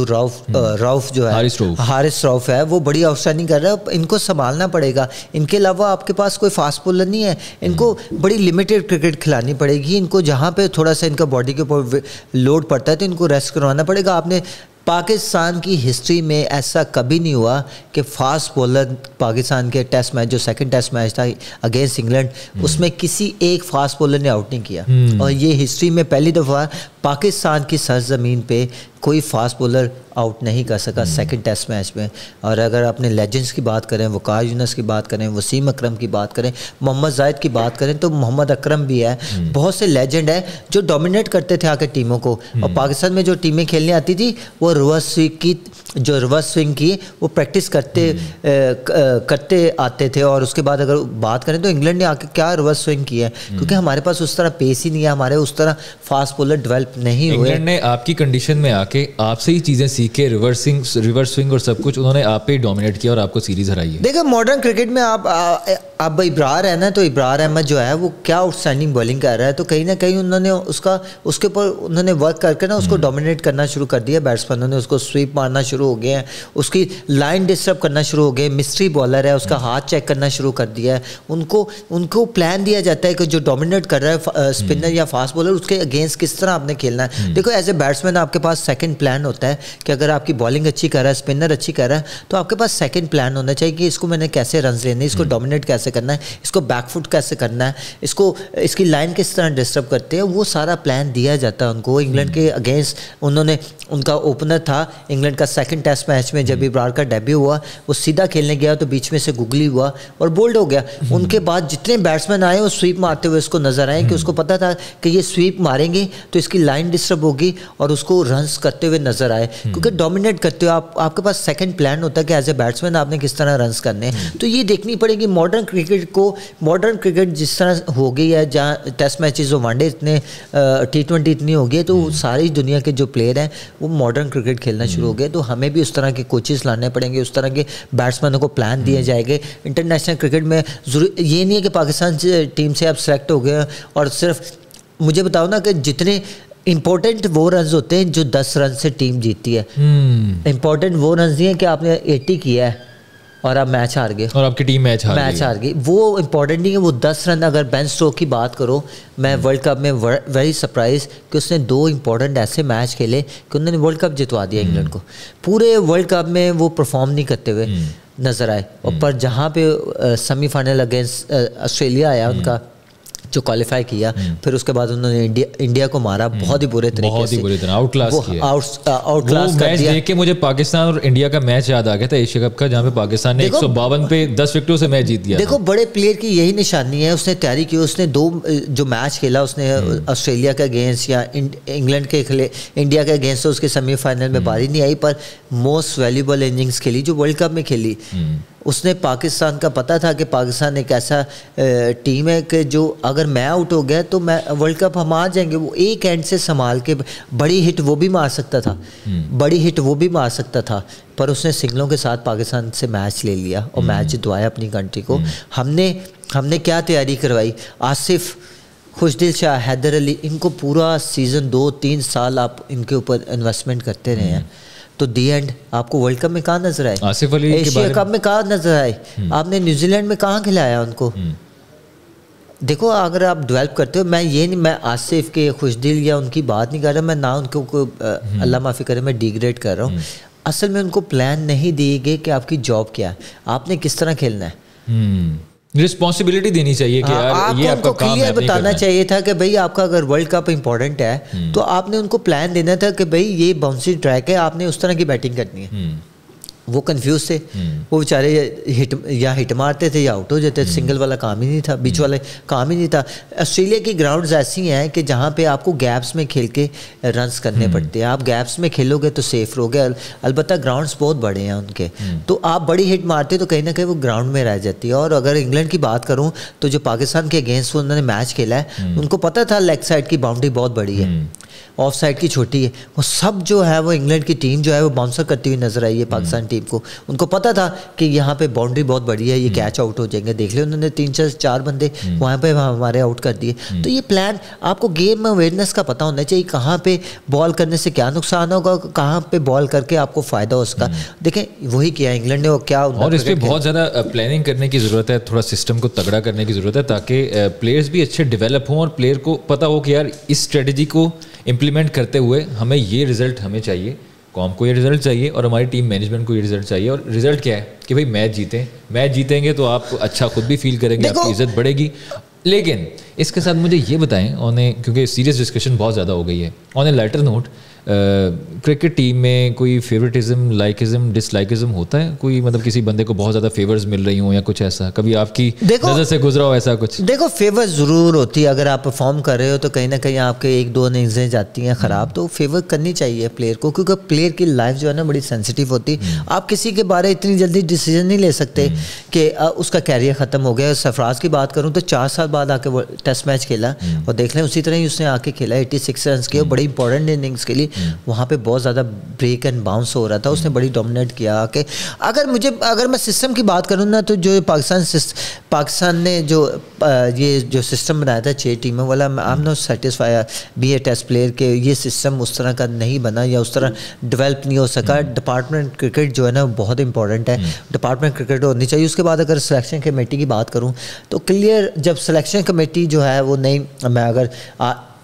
روف جو ہے حارث روف ہے، وہ بڑی آؤٹ اسٹینڈنگ کر رہا ہے. ان کو سنبھالنا پڑے گا. ان کے علاوہ آپ کے پاس کوئی فاسٹ بولر نہیں ہے. ان کو بڑی لمیٹڈ کرکٹ کھلانی پڑے گی. ان کو جہاں پہ تھوڑا سا ان کا باڈی کے اوپر لوڈ پڑتا ہے تو ان کو ریسٹ کروانا پڑے گا. آپ نے پاکستان کی ہسٹری میں ایسا کبھی نہیں ہوا کہ فاسٹ بولر پاکستان کے ٹیسٹ میچ جو سیکنڈ ٹیسٹ میچ تھا اگینسٹ انگلینڈ, اس میں کسی ایک فاسٹ بولر نے آؤٹ نہیں کیا. اور یہ ہسٹری میں پہلی دفعہ پاکستان کی سرزمین پہ کوئی فاسٹ بولر آؤٹ نہیں کر سکا سیکنڈ ٹیسٹ میچ میں. اور اگر اپنے لیجنڈس کی بات کریں, وقار یونس کی بات کریں, وسیم اکرم کی بات کریں, محمد زاہد کی بات کریں, تو محمد اکرم بھی ہے. بہت سے لیجنڈ ہیں جو ڈومینیٹ کرتے تھے آ کے ٹیموں کو. اور پاکستان میں جو ٹیمیں کھیلنے آتی تھی وہ ریورس سوئنگ کی وہ پریکٹس کرتے آتے تھے. اور اس کے بعد اگر بات کریں تو انگلینڈ نے آ کے کیا ریورس سوئنگ کی ہے, کیونکہ ہمارے پاس اس طرح پیس ہی نہیں ہے, ہمارے اس طرح فاسٹ بولر ڈیولپ نہیں ہوئے. انگلینڈ نے آپ کی کنڈیشن میں آ کے آپ سے ہی چیزیں سیکھ کے ریورس سوئنگ اور سب کچھ انہوں نے آپ پہ ہی ڈومینیٹ کیا اور آپ کو سیریز ہرائی ہے. دیکھیں ماڈرن کرکٹ میں اب ابرار ہے نا, تو ابرار احمد جو ہے وہ کیا آؤٹ اسٹینڈنگ بالنگ کر رہا ہے, تو کہیں نہ کہیں انہوں نے اس کے اوپر انہوں نے ورک کر کے نا اس کو ڈومینیٹ کرنا شروع کر دیا. بیٹسمینوں نے اس کو سویپ مارنا شروع ہو گئے ہیں, اس کی لائن ڈسٹرب کرنا شروع ہو گئے. مسٹری بالر ہے, اس کا ہاتھ چیک کرنا شروع کر دیا ہے. ان کو پلان دیا جاتا ہے کہ جو ڈومینیٹ کر رہا ہے اسپنر یا فاسٹ بالر, اس کے اگینسٹ کس طرح آپ نے کھیلنا ہے. دیکھو ایز اے بیٹسمین آپ کے پاس سیکنڈ پلان ہوتا ہے کہ اگر آپ کی بالنگ اچھی کر رہا ہے, اسپنر اچھی کر رہا ہے, تو آپ کے پاس سیکنڈ پلان ہونا چاہیے کہ اس کو میں نے کیسے رنز لینے, اس کو ڈومینیٹ کیسے کرنا ہے, اس کو بیک فٹ کیسے کرنا ہے, اس کی لائن کس طرح ڈسٹرب کرتے ہیں, وہ سارا پلان دیا جاتا ہے ان کو. انگلینڈ کے اگینسٹ ان کا اوپنر تھا انگلینڈ کا سیکنڈ ٹیسٹ میچ میں, جب ابرار کا ڈیبیو ہوا وہ سیدھا کھیلنے گیا تو بیچ میں سے گگلی ہوا اور بولڈ ہو گیا. ان کے بعد جتنے بیٹسمین آئے وہ سویپ مارتے ہوئے اس کو نظر آئے, کہ اس کو پتا تھا کہ یہ سویپ ماریں گے تو اس کی لائن ڈسٹرب ہوگی, اور اس کو رنز کرتے ہوئے نظر آئے, کیونکہ ڈومینیٹ کرتے ہو آپ کے پاس سیکنڈ پلان ہوتا ہے کہ ایز اے بیٹسمین آپ نے کس طرح رنز کرنے ہیں. تو یہ دیکھنی پڑے گی ماڈرن کرکٹ جس طرح ہو گئی ہے, جہاں ٹیسٹ میچز اور ون ڈے اتنے T20 اتنی ہو گئی ہے, تو ساری دنیا کے جو پلیئر ہیں وہ ماڈرن کرکٹ کھیلنا شروع ہو گئے. تو ہمیں بھی اس طرح کے کوچز لانے پڑیں گے, اس طرح کے بیٹسمینوں کو پلان دیے جائے گے. انٹرنیشنل کرکٹ میں یہ نہیں ہے کہ پاکستان ٹیم سے آپ سلیکٹ ہو گئے اور صرف مجھے بتاؤ نا کہ جتنے امپورٹنٹ وہ رنز ہوتے ہیں جو 10 رن سے ٹیم جیتتی ہے. امپورٹنٹ وہ رنز نہیں ہے کہ آپ نے 80 کیا ہے اور آپ میچ ہار گئے اور آپ کی ٹیم میچ ہار گئی, وہ امپورٹنٹ نہیں ہے. وہ 10 رن, اگر بین اسٹوک کی بات کرو, میں ورلڈ کپ میں ویری سرپرائز کہ اس نے 2 امپورٹنٹ ایسے میچ کھیلے کہ انہوں نے ورلڈ کپ جتوا دیا انگلینڈ کو. پورے ورلڈ کپ میں وہ پرفارم نہیں کرتے ہوئے نظر آئے, اور پر جہاں پہ سیمی فائنل اگینسٹ آسٹریلیا آیا ان کا جو کوالیفائی کیا, پھر اس کے بعد انہوں نے انڈیا کو مارا بہت ہی برے طریقے سے, آؤٹ کلاس کر دیا. دیکھ کے مجھے پاکستان اور انڈیا کا میچ یاد آ گیا تھا ایشیا کپ کا, جہاں پہ پاکستان نے 152 پہ 10 وکٹوں سے میچ جیت دیا. دیکھو بڑے پلیئر کی یہی نشانی ہے, اس نے تیاری کی, اس نے 2 جو میچ کھیلا اس نے آسٹریلیا کے اگینسٹ یا انگلینڈ کے کھیلے, انڈیا کے اگینسٹ اس کے سیمی فائنل میں باری نہیں آئی, پر موسٹ ویلیوبل اننگز کھیلی جو ورلڈ کپ میں کھیلی. اس نے پاکستان کا پتہ تھا کہ پاکستان ایک ایسا ٹیم ہے کہ جو اگر میں آؤٹ ہو گیا تو میں ورلڈ کپ ہم آ جائیں گے. وہ ایک اینڈ سے سنبھال کے بڑی ہٹ وہ بھی مار سکتا تھا, پر اس نے سنگلوں کے ساتھ پاکستان سے میچ لے لیا اور میچ جتوایا اپنی کنٹری کو. ہم نے کیا تیاری کروائی, آصف, خوشدل شاہ, حیدر علی, ان کو پورا سیزن 2-3 سال آپ ان کے اوپر انویسٹمنٹ کرتے رہے ہیں, تو دی اینڈ آپ کو ورلڈ کپ میں کہاں نظر آئے, آصف علی ایشیا کپ میں کہاں نظر آئے, آپ نے نیوزی لینڈ میں کہاں کھلایا ان کو. دیکھو اگر آپ ڈیولپ کرتے ہو, میں آصف کے, خوشدل یا ان کی بات نہیں کر رہا, میں نہ ان کو اللہ معافی کرے میں ڈیگریڈ کر رہا ہوں. اصل میں ان کو پلان نہیں دیے گئے کہ آپ کی جاب کیا ہے, آپ نے کس طرح کھیلنا ہے. رسپانسبلٹی دینی چاہیے کہ آپ کو ان کو کلیئر بتانا چاہیے تھا کہ بھائی آپ کا اگر ورلڈ کپ امپورٹنٹ ہے تو آپ نے ان کو پلان دینا تھا کہ بھائی یہ باؤنسی ٹریک ہے, آپ نے اس طرح کی بیٹنگ کرنی ہے. وہ کنفیوز تھے, وہ بیچارے ہٹ مارتے تھے یا آؤٹ ہو جاتے, سنگل والا کام ہی نہیں تھا, بیچ والے کام ہی نہیں تھا. آسٹریلیا کی گراؤنڈز ایسی ہیں کہ جہاں پہ آپ کو گیپس میں کھیل کے رنز کرنے پڑتے ہیں. آپ گیپس میں کھیلو گے تو سیف رہو گے, البتہ گراؤنڈز بہت بڑے ہیں ان کے, تو آپ بڑی ہٹ مارتے تو کہیں نہ کہیں وہ گراؤنڈ میں رہ جاتی ہے. اور اگر انگلینڈ کی بات کروں تو جو پاکستان کے اگینسٹ انہوں نے میچ کھیلا ہے, ان کو پتہ تھا لیگ سائڈ کی باؤنڈری بہت بڑی ہے, آف سائڈ کی چھوٹی ہے. وہ سب جو ہے وہ انگلینڈ کی ٹیم جو ہے وہ باؤنسر کرتی ہوئی نظر آئی ہے پاکستان ٹیم کو. ان کو پتہ تھا کہ یہاں پہ باؤنڈری بہت بڑی ہے, یہ کیچ آؤٹ ہو جائیں گے. دیکھ لیں انہوں نے 3-4 بندے وہاں پہ ہمارے آؤٹ کر دیے. تو یہ پلان, آپ کو گیم میں اویئرنیس کا پتہ ہونا چاہیے, کہاں پہ بال کرنے سے کیا نقصان ہوگا, کہاں پہ بال کر کے آپ کو فائدہ ہو سکا. دیکھیں وہی کیا انگلینڈ نے, وہ کیا, اور اس پہ بہت زیادہ پلاننگ کرنے کی ضرورت ہے, تھوڑا سسٹم کو تگڑا کرنے کی ضرورت ہے تاکہ پلیئرز بھی اچھے ڈیولپ ہوں اور پلیئر کو پتہ ہو کہ یار اس اسٹریٹجی کو امپلیمنٹ کرتے ہوئے ہمیں یہ رزلٹ ہمیں چاہیے. قوم کو یہ رزلٹ چاہیے اور ہماری ٹیم مینجمنٹ کو یہ رزلٹ چاہیے. اور رزلٹ کیا ہے کہ بھائی میچ جیتیں گے تو آپ اچھا خود بھی فیل کریں گے, آپ کی عزت بڑھے گی. لیکن اس کے ساتھ مجھے یہ بتائیں کیونکہ سیریس ڈسکشن بہت زیادہ ہو گئی ہے, آن a lighter note, cricket team میں کوئی فیوریٹزم, لائکزم, ڈس لائکزم ہوتا ہے کوئی؟ مطلب کسی بندے کو بہت زیادہ فیورز مل رہی ہوں یا کچھ ایسا کبھی آپ کی نظر سے گزرا ہو ایسا کچھ؟ دیکھو فیور ضرور ہوتی ہے, اگر آپ پرفارم کر رہے ہو تو کہیں نہ کہیں آپ کے 1-2 اننگزیں جاتی ہیں خراب, تو فیور کرنی چاہیے پلیئر کو, کیونکہ پلیئر کی لائف جو ہے نا بڑی سینسٹیو ہوتی. آپ کسی کے بارے اتنی جلدی ڈیسیجن نہیں لے سکتے کہ اس کا کیریئر ختم ہو گیا. سرفراز کی بات کروں تو 4 سال بعد آ کے وہ ٹیسٹ میچ کھیلا, اور دیکھ لیں اسی طرح ہی اس نے آ کے کھیلا, 86 رنس کیے, بڑی انپورٹنٹ اننگس کے لیے. وہاں پہ بہت زیادہ بریک اینڈ باؤنس ہو رہا تھا, اس نے بڑی ڈومینیٹ کیا. کہ اگر میں سسٹم کی بات کروں نا, تو جو پاکستان نے جو سسٹم بنایا تھا 6 ٹیموں والا, I am not satisfy by a test player کہ یہ سسٹم اس طرح کا نہیں بنا یا اس طرح ڈیولپ نہیں ہو سکا. ڈپارٹمنٹ کرکٹ جو ہے نا بہت امپورٹنٹ ہے, ڈپارٹمنٹ کرکٹ ہونی چاہیے. اس کے بعد اگر سلیکشن کمیٹی کی بات کروں تو کلیئر, جب سلیکشن کمیٹی جو ہے وہ نہیں, میں اگر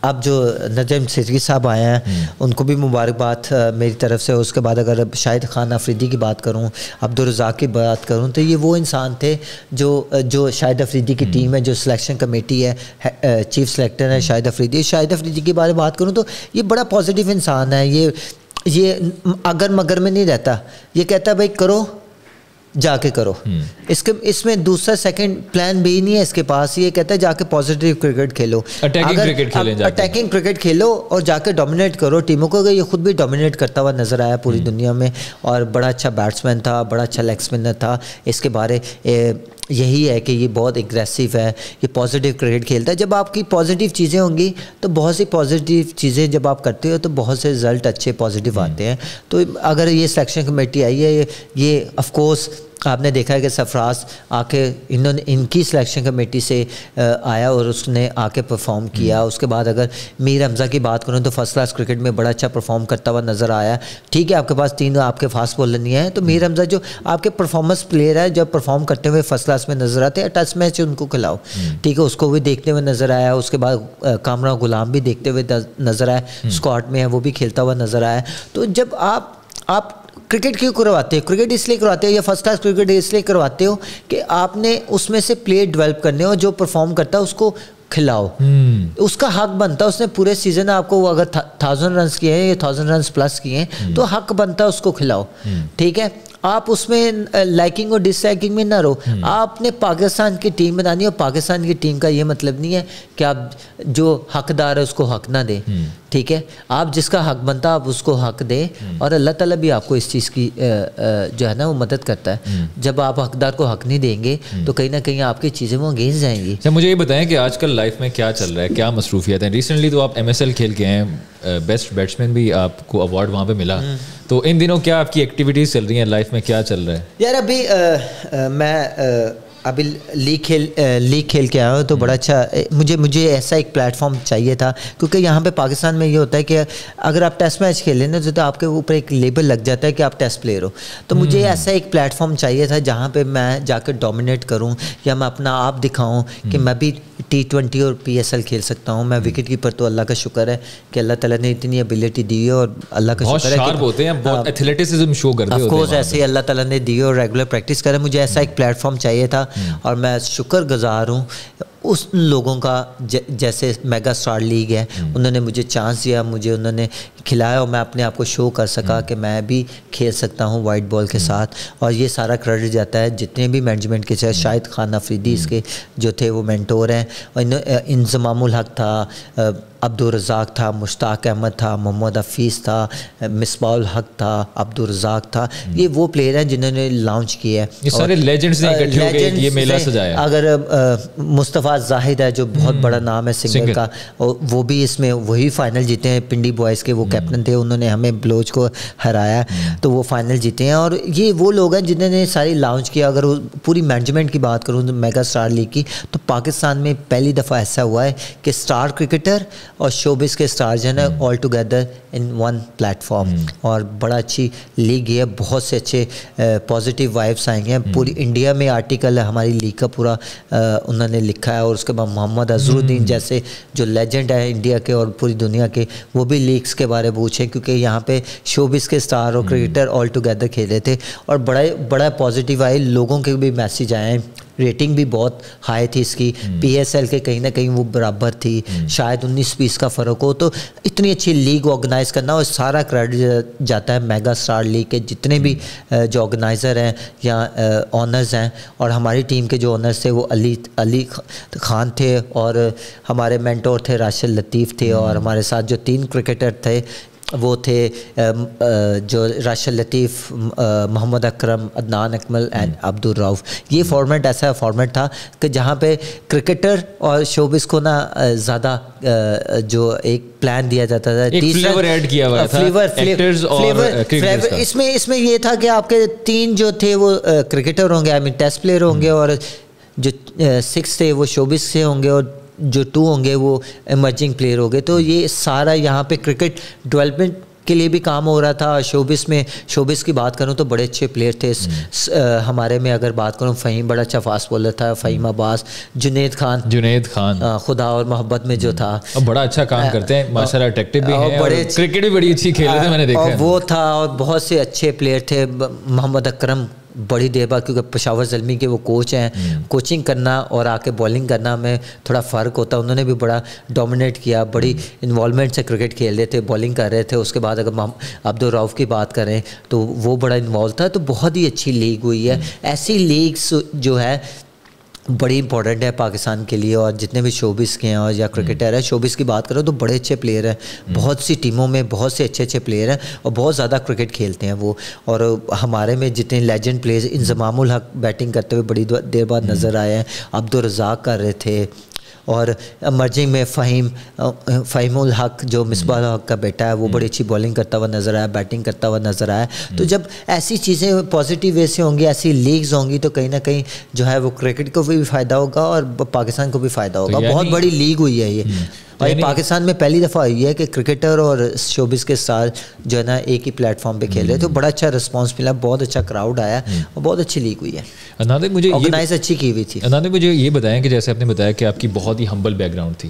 اب جو نجم سیٹھی صاحب آئے ہیں ان کو بھی مبارکباد میری طرف سے. اس کے بعد اگر شاہد خان افریدی کی بات کروں, عبدالرزاق کی بات کروں, تو یہ وہ انسان تھے جو شاہد افریدی کی ٹیم ہے, جو سلیکشن کمیٹی ہے, چیف سلیکٹر ہے شاہد افریدی. شاہد افریدی کے بارے میں بات کروں تو یہ بڑا پازیٹیو انسان ہے. یہ اگر مگر میں نہیں رہتا, یہ کہتا ہے بھائی کرو, جا کے کرو. اس میں دوسرا سیکنڈ پلان بھی نہیں ہے اس کے پاس. یہ کہتا ہے جا کے پازیٹیو کرکٹ کھیلو, اٹیکنگ کرکٹ کھیلو اور جا کے ڈومینیٹ کرو ٹیموں کو. یہ خود بھی ڈومینیٹ کرتا ہوا نظر آیا پوری دنیا میں, اور بڑا اچھا بیٹسمین تھا, بڑا اچھا لیگ اسپنر تھا. اس کے بارے یہی ہے کہ یہ بہت اگریسو ہے, یہ پازیٹیو کرکٹ کھیلتا ہے. جب آپ کی پازیٹیو چیزیں ہوں گی تو بہت سی پازیٹیو چیزیں جب آپ کرتے ہو تو بہت سے رزلٹ اچھے پازیٹیو آتے ہیں. تو اگر یہ سلیکشن کمیٹی آئی ہے, یہ آف کورس آپ نے دیکھا ہے کہ سرفراز آ کے ان کی سلیکشن کمیٹی سے آیا اور اس نے آ کے پرفارم کیا. اس کے بعد اگر میر حمزہ کی بات کروں تو فرسٹ کلاس کرکٹ میں بڑا اچھا پرفارم کرتا ہوا نظر آیا. ٹھیک ہے آپ کے پاس 3 آپ کے فاسٹ بولر نہیں ہیں, تو میر حمزہ جو آپ کے پرفارمنس پلیئر ہے, جب پرفارم کرتے ہوئے فرسٹ کلاس میں نظر آتے ہیں, ٹیسٹ میچ ان کو کھلاؤ. ٹھیک ہے, اس کو بھی دیکھتے ہوئے نظر آیا. اس کے بعد کامران غلام بھی دیکھتے ہوئے نظر آیا, اسکواڈ میں ہے وہ بھی کھیلتا ہوا نظر آیا. تو جب آپ کرکٹ کیوں کرواتے ہو؟ کرکٹ اس لیے کرواتے ہو یا فرسٹ کلاس کرکٹ اس لیے کرواتے ہو کہ آپ نے اس میں سے پلیئر ڈیولپ کرنے ہو, جو پرفارم کرتا ہے اس کو کھلاؤ. اس کا حق بنتا ہے, اس نے پورے سیزن آپ کو اگر 1000 رنس کیے ہیں یا 1000 رنس پلس کیے ہیں تو حق بنتا ہے اس کو کھلاؤ. ٹھیک ہے, آپ اس میں لائکنگ اور ڈس لائکنگ میں نہ رہو. آپ نے پاکستان کی ٹیم بنانی ہے, اور پاکستان کی ٹیم کا یہ مطلب نہیں ہے کہ آپ جو حقدار ہے اس کو حق نہ دیں. ٹھیک ہے, آپ جس کا حق بنتا ہے آپ اس کو حق دیں, اور اللہ تعالیٰ بھی آپ کو اس چیز کی جو ہے نا وہ مدد کرتا ہے. جب آپ حقدار کو حق نہیں دیں گے تو کہیں نہ کہیں آپ کی چیزیں وہ اگینسٹ جائیں گی. مجھے یہ بتائیں کہ آج کل لائف میں کیا چل رہا ہے, کیا مصروفیات ہیں؟ ریسنٹلی تو آپ MSL کھیل کے ہیں, بیسٹ بیٹسمین بھی آپ کو ایوارڈ وہاں پہ ملا. تو ان دنوں کیا آپ کی ایکٹیویٹیز چل رہی ہیں, لائف میں کیا چل رہا ہے؟ یار ابھی میں ابھی لیگ کھیل کے آیا ہوں, تو بڑا اچھا مجھے ایسا ایک پلیٹ فارم چاہیے تھا, کیونکہ یہاں پہ پاکستان میں یہ ہوتا ہے کہ اگر آپ ٹیسٹ میچ کھیلیں نا تو آپ کے اوپر ایک لیبل لگ جاتا ہے کہ آپ ٹیسٹ پلیئر ہو. تو مجھے ایسا ایک پلیٹ فارم چاہیے تھا جہاں پہ میں جا کے ڈومینیٹ کروں, یا میں اپنا آپ دکھاؤں کہ میں بھی T20 اور PSL کھیل سکتا ہوں. میں وکٹ کیپر تو اللہ کا شکر ہے کہ اللہ تعالیٰ نے اتنی ابیلٹی دی ہے, اور اللہ کا شکر ہے کہ ہوتے ہیں بہت ایتھلیٹسزم شو کرتے ہیں. آف کورس ایسے ہی اللہ تعالیٰ نے دی اور ریگولر پریکٹس کرے. مجھے ایسا ایک پلیٹ فارم چاہیے تھا, اور میں شکر گزار ہوں اس لوگوں کا جیسے میگا اسٹار لیگ ہے, انہوں نے مجھے چانس دیا, مجھے انہوں نے کھلایا, اور میں اپنے آپ کو شو کر سکا کہ میں بھی کھیل سکتا ہوں وائٹ بال کے ساتھ. اور یہ سارا کریڈٹ جاتا ہے جتنے بھی مینجمنٹ کے چاہے شاہد خان افریدی اس کے جو تھے وہ مینٹور ہیں, اور انضمام الحق تھا, عبدالرزاق تھا, مشتاق احمد تھا, محمد حفیظ تھا, مصباح الحق تھا, عبدالرزاق تھا. یہ وہ پلیئر ہیں جنہوں نے لانچ کیا ہے. یہ سارے لیجنڈز نے اکٹھے ہو کے یہ میلہ سجایا. اگر مصطفیٰ زاہد ہے جو بہت بڑا نام ہے سنگر کا, وہ بھی اس میں وہی فائنل جیتے ہیں. پنڈی بوائز کے وہ کیپٹن تھے, انہوں نے ہمیں بلوچ کو ہرایا, تو وہ فائنل جیتے ہیں. اور یہ وہ لوگ ہیں جنہوں نے ساری لانچ کیا. اگر پوری مینجمنٹ کی بات کروں تو میگا اسٹار لیگ کی, تو پاکستان میں پہلی دفعہ ایسا ہوا ہے کہ اسٹار کرکٹر اور شوبز کے اسٹار جو ہے نا all together in one plate form, اور بڑا اچھی لیگ ہے, بہت سے اچھے پازیٹیو وائبس آئیں گے. پوری انڈیا میں آرٹیکل ہے ہماری لیگ کا پورا انہوں نے لکھا ہے, اور اس کے بعد محمد اظہر الدین جیسے جو لیجنڈ ہے انڈیا کے اور پوری دنیا کے, وہ بھی لیگس کے بارے پوچھیں, کیونکہ یہاں پہ شوبز کے اسٹار اور کرکٹر آل ٹوگیدر کھیلے تھے, اور بڑا پازیٹیو آئے, لوگوں کے بھی میسیج آئے ہیں. ریٹنگ بھی بہت ہائی تھی اس کی, پی ایس ایل کے کہیں نہ کہیں وہ برابر تھی, شاید 19-20 کا فرق ہو. تو اتنی اچھی لیگ آرگنائز کرنا, اور سارا کریڈٹ جاتا ہے میگا اسٹار لیگ کے جتنے بھی جو آرگنائزر ہیں یا آنرز ہیں. اور ہماری ٹیم کے جو آنرز تھے وہ علی خان تھے, اور ہمارے مینٹور تھے راشد لطیف تھے, اور ہمارے ساتھ جو 3 کرکٹر تھے وہ تھے جو راشد لطیف, محمد اکرم, عدنان اکمل اینڈ عبد الرؤف. یہ فارمیٹ ایسا فارمیٹ تھا کہ جہاں پہ کرکٹر اور شوبز کو نا زیادہ جو ایک پلان دیا جاتا تھا, فلیور ایڈ کیا ہوا تھا, ایکٹرز اور کرکٹرز کا. اس میں یہ تھا کہ آپ کے 3 جو تھے وہ کرکٹر ہوں گے, ٹیسٹ پلیئر ہوں گے, اور جو 6 تھے وہ شوبز سے ہوں گے, اور جو 2 ہوں گے وہ ایمرجنگ پلیئر ہو گئے. تو یہ سارا یہاں پہ کرکٹ ڈیولپمنٹ کے لیے بھی کام ہو رہا تھا. شوبز کی بات کروں تو بڑے اچھے پلیئر تھے ہمارے میں. اگر بات کروں فہیم بڑا اچھا فاسٹ بولر تھا, فہیم عباس, جنید خان خدا اور محبت میں جو تھا, بڑا اچھا کام کرتے ہیں ماشاءاللہ, ٹیکٹیو بھی ہیں, اور کرکٹ بھی بڑی اچھی کھیلتے تھے, میں نے دیکھا وہ تھا. اور بہت سے اچھے پلیئر تھے. محمد اکرم بڑی دیر بعد, کیونکہ پشاور زلمی کے وہ کوچ ہیں, کوچنگ کرنا اور آ کے بالنگ کرنا میں تھوڑا فرق ہوتا. انہوں نے بھی بڑا ڈومینیٹ کیا, بڑی انوالومنٹ سے کرکٹ کھیل رہے تھے, بالنگ کر رہے تھے. اس کے بعد اگر عبد الرؤف کی بات کریں تو وہ بڑا انوالو تھا. تو بہت ہی اچھی لیگ ہوئی ہے. ایسی لیگس جو ہے بڑی امپورٹنٹ ہے پاکستان کے لیے, اور جتنے بھی شوبز کے ہیں اور یا کرکٹر ہیں. شوبز کی بات کرو تو بڑے اچھے پلیئر ہیں, بہت سی ٹیموں میں بہت سے اچھے پلیئر ہیں, اور بہت زیادہ کرکٹ کھیلتے ہیں وہ. اور ہمارے میں جتنے لیجنڈ پلیئرز, انضمام الحق بیٹنگ کرتے ہوئے بڑی دیر بعد نظر آئے ہیں, عبدالرزاق کر رہے تھے, اور ایمرجنگ میں فہیم الحق جو مصباح الحق کا بیٹا ہے وہ بڑی اچھی بالنگ کرتا ہوا نظر آیا, بیٹنگ کرتا ہوا نظر آیا. تو جب ایسی چیزیں پازیٹیو وے سے ہوں گی, ایسی لیگز ہوں گی, تو کہیں نہ کہیں جو ہے وہ کرکٹ کو بھی فائدہ ہوگا اور پاکستان کو بھی فائدہ ہوگا. بہت بڑی لیگ ہوئی ہے یہ, اور پاکستان میں پہلی دفعہ ہوئی ہے کہ کرکٹر اور شوبز کے ساتھ جو ہے نا ایک ہی پلیٹ فارم پہ کھیل رہے. تو بڑا اچھا رسپانس ملا, بہت اچھا کراؤڈ آیا, اور بہت اچھی لیگ ہوئی ہے. آرگنائز اچھی کی ہوئی تھی. مجھے یہ بتائیں کہ جیسے آپ نے بتایا کہ آپ کی بہت ہی ہمبل بیک گراؤنڈ تھی,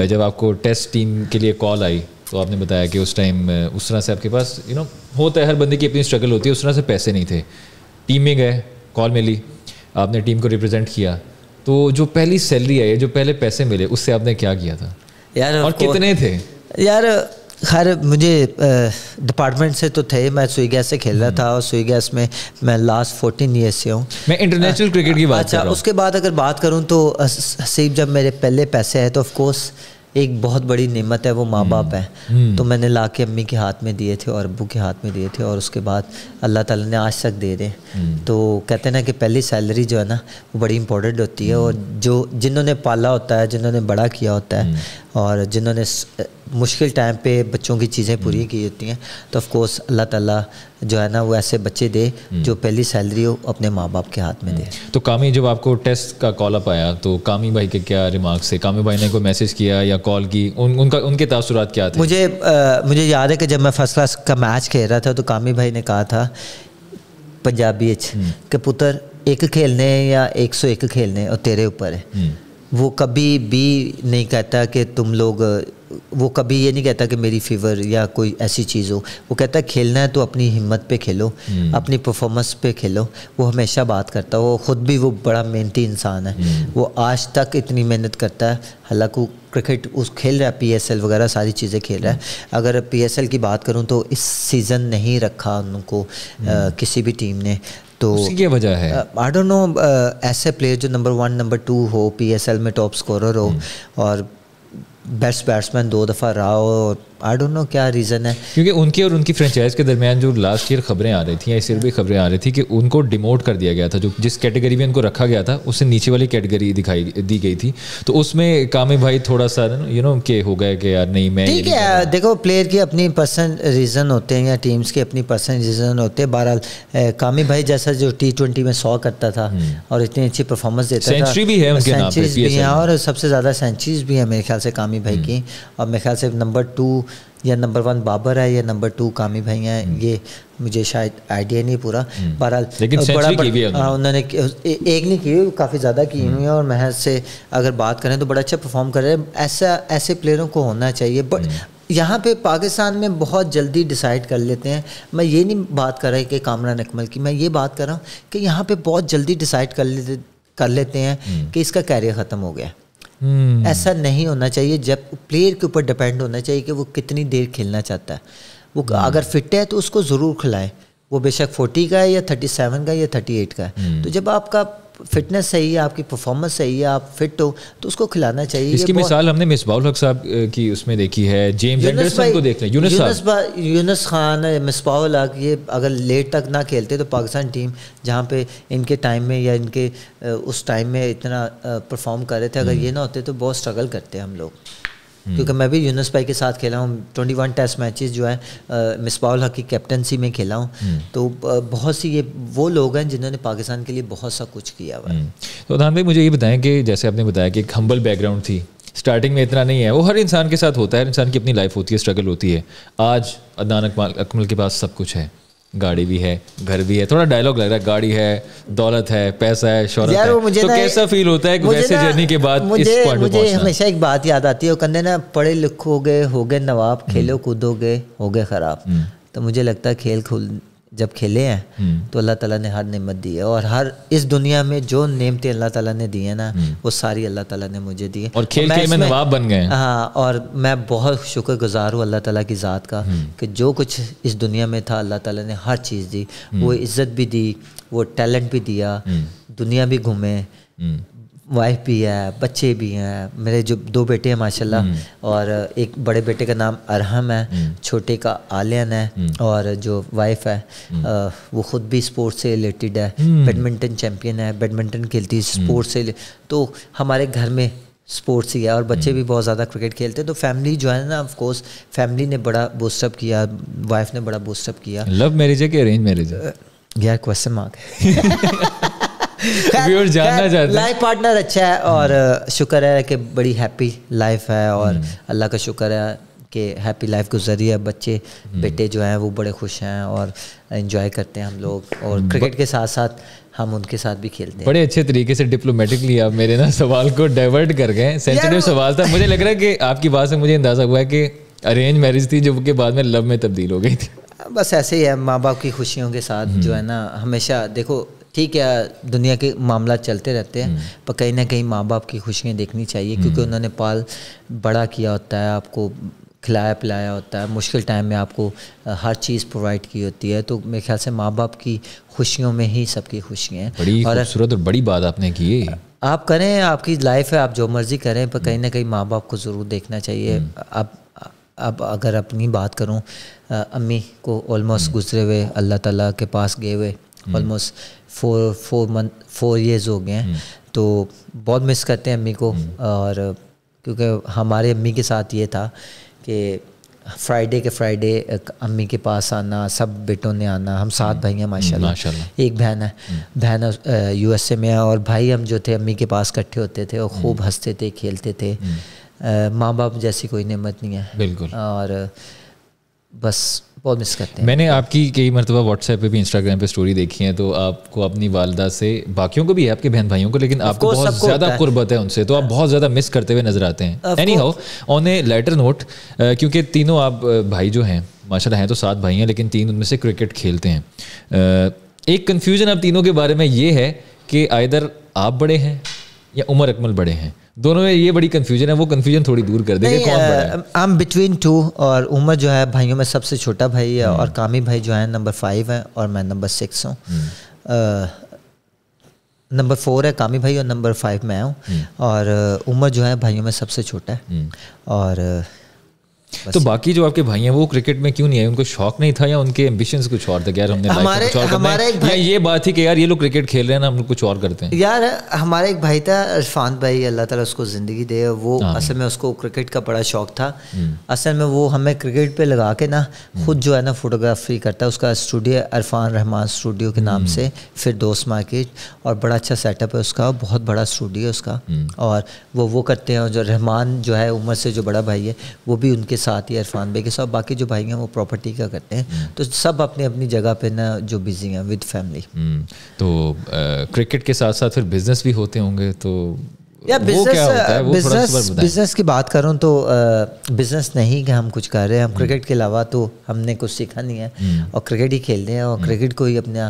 جب آپ کو ٹیسٹ ٹیم کے لیے کال آئی تو آپ نے بتایا کہ اس ٹائم اس طرح سے آپ کے پاس ہوتا ہے, ہر بندے کی اپنی اسٹرگل ہوتی ہے, اس طرح سے پیسے نہیں تھے. ٹیم میں گئے, کال ملی, آپ نے ٹیم کو ریپرزینٹ کیا, تو جو پہلی سیلری آئی, جو پہلے پیسے ملے, اس سے آپ نے کیا کیا تھا یار, اور کتنے تھے یار؟ خیر مجھے ڈپارٹمنٹ سے تو تھے, میں سوئی گیس سے کھیل رہا تھا, اور سوئی گیس میں لاسٹ 14 ایئرس سے ہوں. میں انٹرنیشنل کرکٹ کی بات کر رہا ہوں. اس کے بعد اگر بات کروں تو حسیب جب میرے پہلے پیسے آئے تو آف کورس ایک بہت بڑی نعمت ہے وہ ماں باپ ہے. تو میں نے لا کے امی کے ہاتھ میں دیے تھے اور ابو کے ہاتھ میں دیے تھے, اور اس کے بعد اللہ تعالیٰ نے آج تک دے رہے. تو کہتے ہیں نا کہ پہلی سیلری جو ہے نا وہ بڑی امپورٹنٹ ہوتی ہے, اور جنہوں نے پالا ہوتا ہے, جنہوں نے بڑا کیا ہوتا ہے, اور جنہوں نے مشکل ٹائم پہ بچوں کی چیزیں پوری کی ہوتی ہیں, تو آف کورس اللہ تعالیٰ جو ہے نا وہ ایسے بچے دے جو پہلی سیلری ہو اپنے ماں باپ کے ہاتھ میں دے. تو کامی, جب آپ کو ٹیسٹ کا کال اپ آیا تو کامی بھائی کے کیا ریمارکس تھے؟ کامی بھائی نے کوئی میسج کیا یا کال کی, ان کے تاثرات کیا تھے؟ مجھے یاد ہے کہ جب میں فرسٹ کلاس کا میچ کھیل رہا تھا تو کامی بھائی نے کہا تھا پنجابی کہ پتر ایک کھیلنے یا 101 کھیلنے اور تیرے اوپر ہے. وہ کبھی بھی نہیں کہتا کہ تم لوگ, وہ کبھی یہ نہیں کہتا کہ میری فیور یا کوئی ایسی چیز ہو. وہ کہتا ہے کھیلنا ہے تو اپنی ہمت پہ کھیلو, اپنی پرفارمنس پہ کھیلو. وہ ہمیشہ بات کرتا ہے, وہ خود بھی وہ بڑا محنتی انسان ہے, وہ آج تک اتنی محنت کرتا ہے. حالانکہ کرکٹ اس کھیل رہا ہے, پی ایس ایل وغیرہ ساری چیزیں کھیل رہا ہے. اگر پی ایس ایل کی بات کروں تو اس سیزن نہیں رکھا ان کو کسی بھی ٹیم نے. تو اس کی وجہ ہے آئی ڈونٹ نو, ایسے پلیئر جو نمبر 1 نمبر 2 ہو, پی ایس ایل میں ٹاپ اسکورر ہو, اور بیسٹ بیٹسمین 2 دفعہ رہا ہو, اور آئی ڈونٹ نو کیا ریزن ہے. کیونکہ ان کی اور ان کی فرینچائز کے درمیان جو لاسٹ ایئر خبریں آ رہی تھیں یا اس ایئر بھی خبریں آ رہی تھی کہ ان کو ڈیموٹ کر دیا گیا تھا, جو جس کیٹیگری میں ان کو رکھا گیا تھا اس سے نیچے والی کیٹیگری دی گئی تھی. تو اس میں کامل بھائی تھوڑا سا کہ ہو گیا کہ یار نہیں میں ٹھیک ہے. دیکھو پلیئر کی اپنی پرسنل ریزن ہوتے ہیں یا ٹیمز کے اپنی پرسنل ریزن ہوتے ہیں. بہرحال کامل بھائی جیسا جو T20 میں 100 کرتا تھا اور اتنی اچھی پرفارمنس دیتا تھا, سینچری بھی ہے ان کے نام پہ اور سب سے زیادہ سینچریز بھی ہیں میرے خیال سے کامل بھائی کی. اور میرے خیال سے نمبر 2 یا نمبر 1 بابر ہے یا نمبر 2 کامل بھائی ہیں, یہ مجھے شاید آئیڈیا نہیں پورا. بہرحال انہوں نے ایک نہیں کی, کافی زیادہ کی ہوئی ہیں. اور محض سے اگر بات کریں تو بڑا اچھا پرفارم کر رہے ہیں. ایسے پلیئروں کو ہونا چاہیے. بٹ یہاں پہ پاکستان میں بہت جلدی ڈیسائیڈ کر لیتے ہیں. میں یہ نہیں بات کر رہا کہ کامران اکمل کی, میں یہ بات کر رہا ہوں کہ یہاں پہ بہت جلدی ڈیسائیڈ کر لیتے ہیں کہ اس کا کیریئر ختم ہو گیا. ایسا نہیں ہونا چاہیے. جب پلیئر کے اوپر ڈپینڈ ہونا چاہیے کہ وہ کتنی دیر کھیلنا چاہتا ہے. وہ اگر فٹ ہے تو اس کو ضرور کھلائیں, وہ بے شک 40 کا ہے یا 37 کا یا 38 کا ہے. تو جب آپ کا فٹنس صحیح ہے, آپ کی پرفارمنس صحیح ہے, آپ فٹ ہو تو اس کو کھلانا چاہیے. اس کی مثال ہم نے مصباح الحق صاحب کی اس میں دیکھی ہے, جیمز اینڈرسن کو دیکھ لیں, یونس خان, مصباح الحق, یہ اگر لیٹ تک نہ کھیلتے تو پاکستان ٹیم جہاں پہ ان کے ٹائم میں یا ان کے اس ٹائم میں اتنا پرفارم کر رہے تھے, اگر یہ نہ ہوتے تو بہت اسٹرگل کرتے ہم لوگ. کیونکہ میں بھی یونس بھائی کے ساتھ کھیلا ہوں 21 ٹیسٹ میچز جو ہیں مصباح الحق کی کیپٹنسی میں کھیلا ہوں. تو بہت سی یہ وہ لوگ ہیں جنہوں نے پاکستان کے لیے بہت سا کچھ کیا ہوا ہے. تو ادھان بھائی مجھے یہ بتائیں کہ جیسے آپ نے بتایا کہ ایک ہمبل بیک گراؤنڈ تھی, اسٹارٹنگ میں اتنا نہیں ہے, وہ ہر انسان کے ساتھ ہوتا ہے, ہر انسان کی اپنی لائف ہوتی ہے, اسٹرگل ہوتی ہے. آج عدنان اکمل کے پاس سب کچھ ہے, گاڑی بھی ہے, گھر بھی ہے. تھوڑا ڈائلاگ لگ رہا ہے, گاڑی ہے, دولت ہے, پیسہ ہے, شہرت ہے, تو کیسا فیل ہوتا ہے ویسے جرنی کے بعد اس پوائنٹ پہ پہنچنا؟ مجھے ہمیشہ ایک بات یاد آتی ہے, وہ کہتے ہیں نا پڑھے لکھو گے ہو گئے نواب, کھیلو کودو گے ہو گئے خراب. تو مجھے لگتا ہے جب کھیلے ہیں تو اللہ تعالیٰ نے ہر نعمت دی ہے, اور ہر اس دنیا میں جو نعمتیں اللہ تعالیٰ نے دی ہیں نا وہ ساری اللہ تعالیٰ نے مجھے دی ہیں, اور کھیل میں نواب بن گئے. ہاں, اور میں بہت شکر گزار ہوں اللہ تعالیٰ کی ذات کا کہ جو کچھ اس دنیا میں تھا اللہ تعالیٰ نے ہر چیز دی. وہ عزت بھی دی, وہ ٹیلنٹ بھی دیا, دنیا بھی گھومے, وائف بھی ہے, بچے بھی ہیں. میرے جو 2 بیٹے ہیں ماشاءاللہ, اور ایک بڑے بیٹے کا نام ارحم ہے, چھوٹے کا آلیان ہے, اور جو وائف ہے وہ خود بھی اسپورٹ سے ریلیٹڈ ہے, بیڈمنٹن چیمپئن ہے, بیڈمنٹن کھیلتی ہے اسپورٹ سے. تو ہمارے گھر میں اسپورٹس ہی ہے, اور بچے بھی بہت زیادہ کرکٹ کھیلتے ہیں. تو فیملی جو ہے نا, آف کورس فیملی نے بڑا بوسٹ اپ کیا, وائف نے بڑا بوسٹ اپ کیا. لو میرج ہے کہ ارینج میرج ہے؟ یار کوسچن مارک ہے. لائف پارٹنر اچھا ہے, اور شکر ہے کہ بڑی ہیپی لائف ہے, اور اللہ کا شکر ہے کہ ہیپی لائف گزری ہے. بچے بیٹے جو ہیں وہ بڑے خوش ہیں اور انجوائے کرتے ہیں ہم لوگ, اور کرکٹ کے ساتھ ساتھ ہم ان کے ساتھ بھی کھیلتے ہیں. بڑے اچھے طریقے سے ڈپلومیٹکلی آپ میرے نا سوال کو ڈائیورٹ کر گئے. سینسیٹیو سوال تھا. مجھے لگ رہا ہے کہ آپ کی بات سے مجھے اندازہ ہوا ہے کہ ارینج میرج تھی جو کہ بعد میں لو میں تبدیل ہو گئی تھی. بس ایسے ہی ہے, ماں باپ کی خوشیوں کے ساتھ جو ہے نا ہمیشہ. دیکھو ٹھیک ہے دنیا کے معاملات چلتے رہتے ہیں, پر کہیں نہ کہیں ماں باپ کی خوشیاں دیکھنی چاہیے, کیونکہ انہوں نے پال بڑا کیا ہوتا ہے, آپ کو کھلایا پلایا ہوتا ہے, مشکل ٹائم میں آپ کو ہر چیز پرووائڈ کی ہوتی ہے. تو میرے خیال سے ماں باپ کی خوشیوں میں ہی سب کی خوشیاں ہیں. بڑی خوبصورت اور بڑی بات آپ نے کی. آپ کریں, آپ کی لائف ہے, آپ جو مرضی کریں, پر کہیں نہ کہیں ماں باپ کو ضرور دیکھنا چاہیے. اب اگر اپنی بات کروں, امی کو آلموسٹ گزرے ہوئے اللہ تعالیٰ کے پاس گئے ہوئے آلموسٹ 4 ایئرز ہو گئے ہیں. تو بہت مس کرتے ہیں امی کو, اور کیونکہ ہمارے امی کے ساتھ یہ تھا کہ فرائیڈے کے فرائیڈے امی کے پاس آنا, سب بیٹوں نے آنا. ہم 7 بھائی ہیں ماشاءاللہ, ایک بہن ہے, بہن USA میں ہے, اور بھائی ہم جو تھے امی کے پاس اکٹھے ہوتے تھے اور خوب ہنستے تھے, کھیلتے تھے. ماں باپ جیسی کوئی نعمت نہیں ہے بالکل, اور بس بہت مس کرتے ہیں. میں نے آپ کی کئی مرتبہ واٹس ایپ پہ بھی انسٹاگرام پہ اسٹوری دیکھی ہے, تو آپ کو اپنی والدہ سے, باقیوں کو بھی ہے آپ کے بہن بھائیوں کو, لیکن آپ کو بہت زیادہ قربت ہے ان سے, تو آپ بہت زیادہ مس کرتے ہوئے نظر آتے ہیں. Anyhow on a lighter note, کیونکہ تینوں آپ بھائی جو ہیں ماشاء اللہ ہیں تو 7 بھائی ہیں, لیکن 3 ان میں سے کرکٹ کھیلتے ہیں. ایک کنفیوژن آپ تینوں کے بارے میں یہ ہے کہ آئدر آپ بڑے ہیں یا عمر اکمل بڑے ہیں, دونوں میں یہ بڑی کنفیوژن ہے. وہ کنفیوژن تھوڑی دور کر دیں کہ کون بڑا ہے. I'm between 2, اور عمر جو ہے بھائیوں میں سب سے چھوٹا بھائی ہے, اور کامی بھائی جو ہے نمبر 5 ہے اور میں نمبر 6 ہوں. نمبر 4 ہے کامی بھائی اور نمبر 5 میں ہوں, اور عمر جو ہے بھائیوں میں سب سے چھوٹا ہے. اور تو باقی جو آپ کے بھائی ہیں وہ کرکٹ میں کیوں نہیں آئے؟ ان کو شوق نہیں تھا یا ان کے ایمبیشنز کچھ اور تھے کہ یار ہم نے یا یہ بات تھی کہ یار یہ لوگ کرکٹ کھیل رہے ہیں نا ہم لوگ کچھ اور کرتے ہیں؟ یار ہمارا ایک بھائی تھا عرفان بھائی, اللہ تعالیٰ اس کو زندگی دے, وہ اصل میں اس کو کرکٹ کا بڑا شوق تھا. اصل میں وہ ہمیں کرکٹ پہ لگا کے نا خود جو ہے نا فوٹوگرافی کرتا ہے. اس کا اسٹوڈیو عرفان رحمان اسٹوڈیو کے نام سے, پھر دوست مارکیٹ, اور بڑا اچھا سیٹ اپ ہے اس کا, بہت بڑا اسٹوڈیو ہے اس کا. اور وہ کرتے ہیں. جو رحمان جو ہے عمر سے جو بڑا بھائی ہے وہ بھی ان کے ساتھ ہی عرفان بھائی کے ساتھ. باقی جو بھائی ہیں وہ پراپرٹی کا کرتے ہیں. تو سب اپنی اپنی جگہ پہ نا جو بزی ہیں ود فیملی. تو کرکٹ کے ساتھ ساتھ پھر بزنس بھی ہوتے ہوں گے, تو یا بزنس کی بات کروں تو بزنس نہیں کہ ہم کچھ کر رہے ہیں. ہم کرکٹ کے علاوہ تو ہم نے کچھ سیکھا نہیں ہے, اور کرکٹ ہی کھیلتے ہیں, اور کرکٹ کو ہی اپنا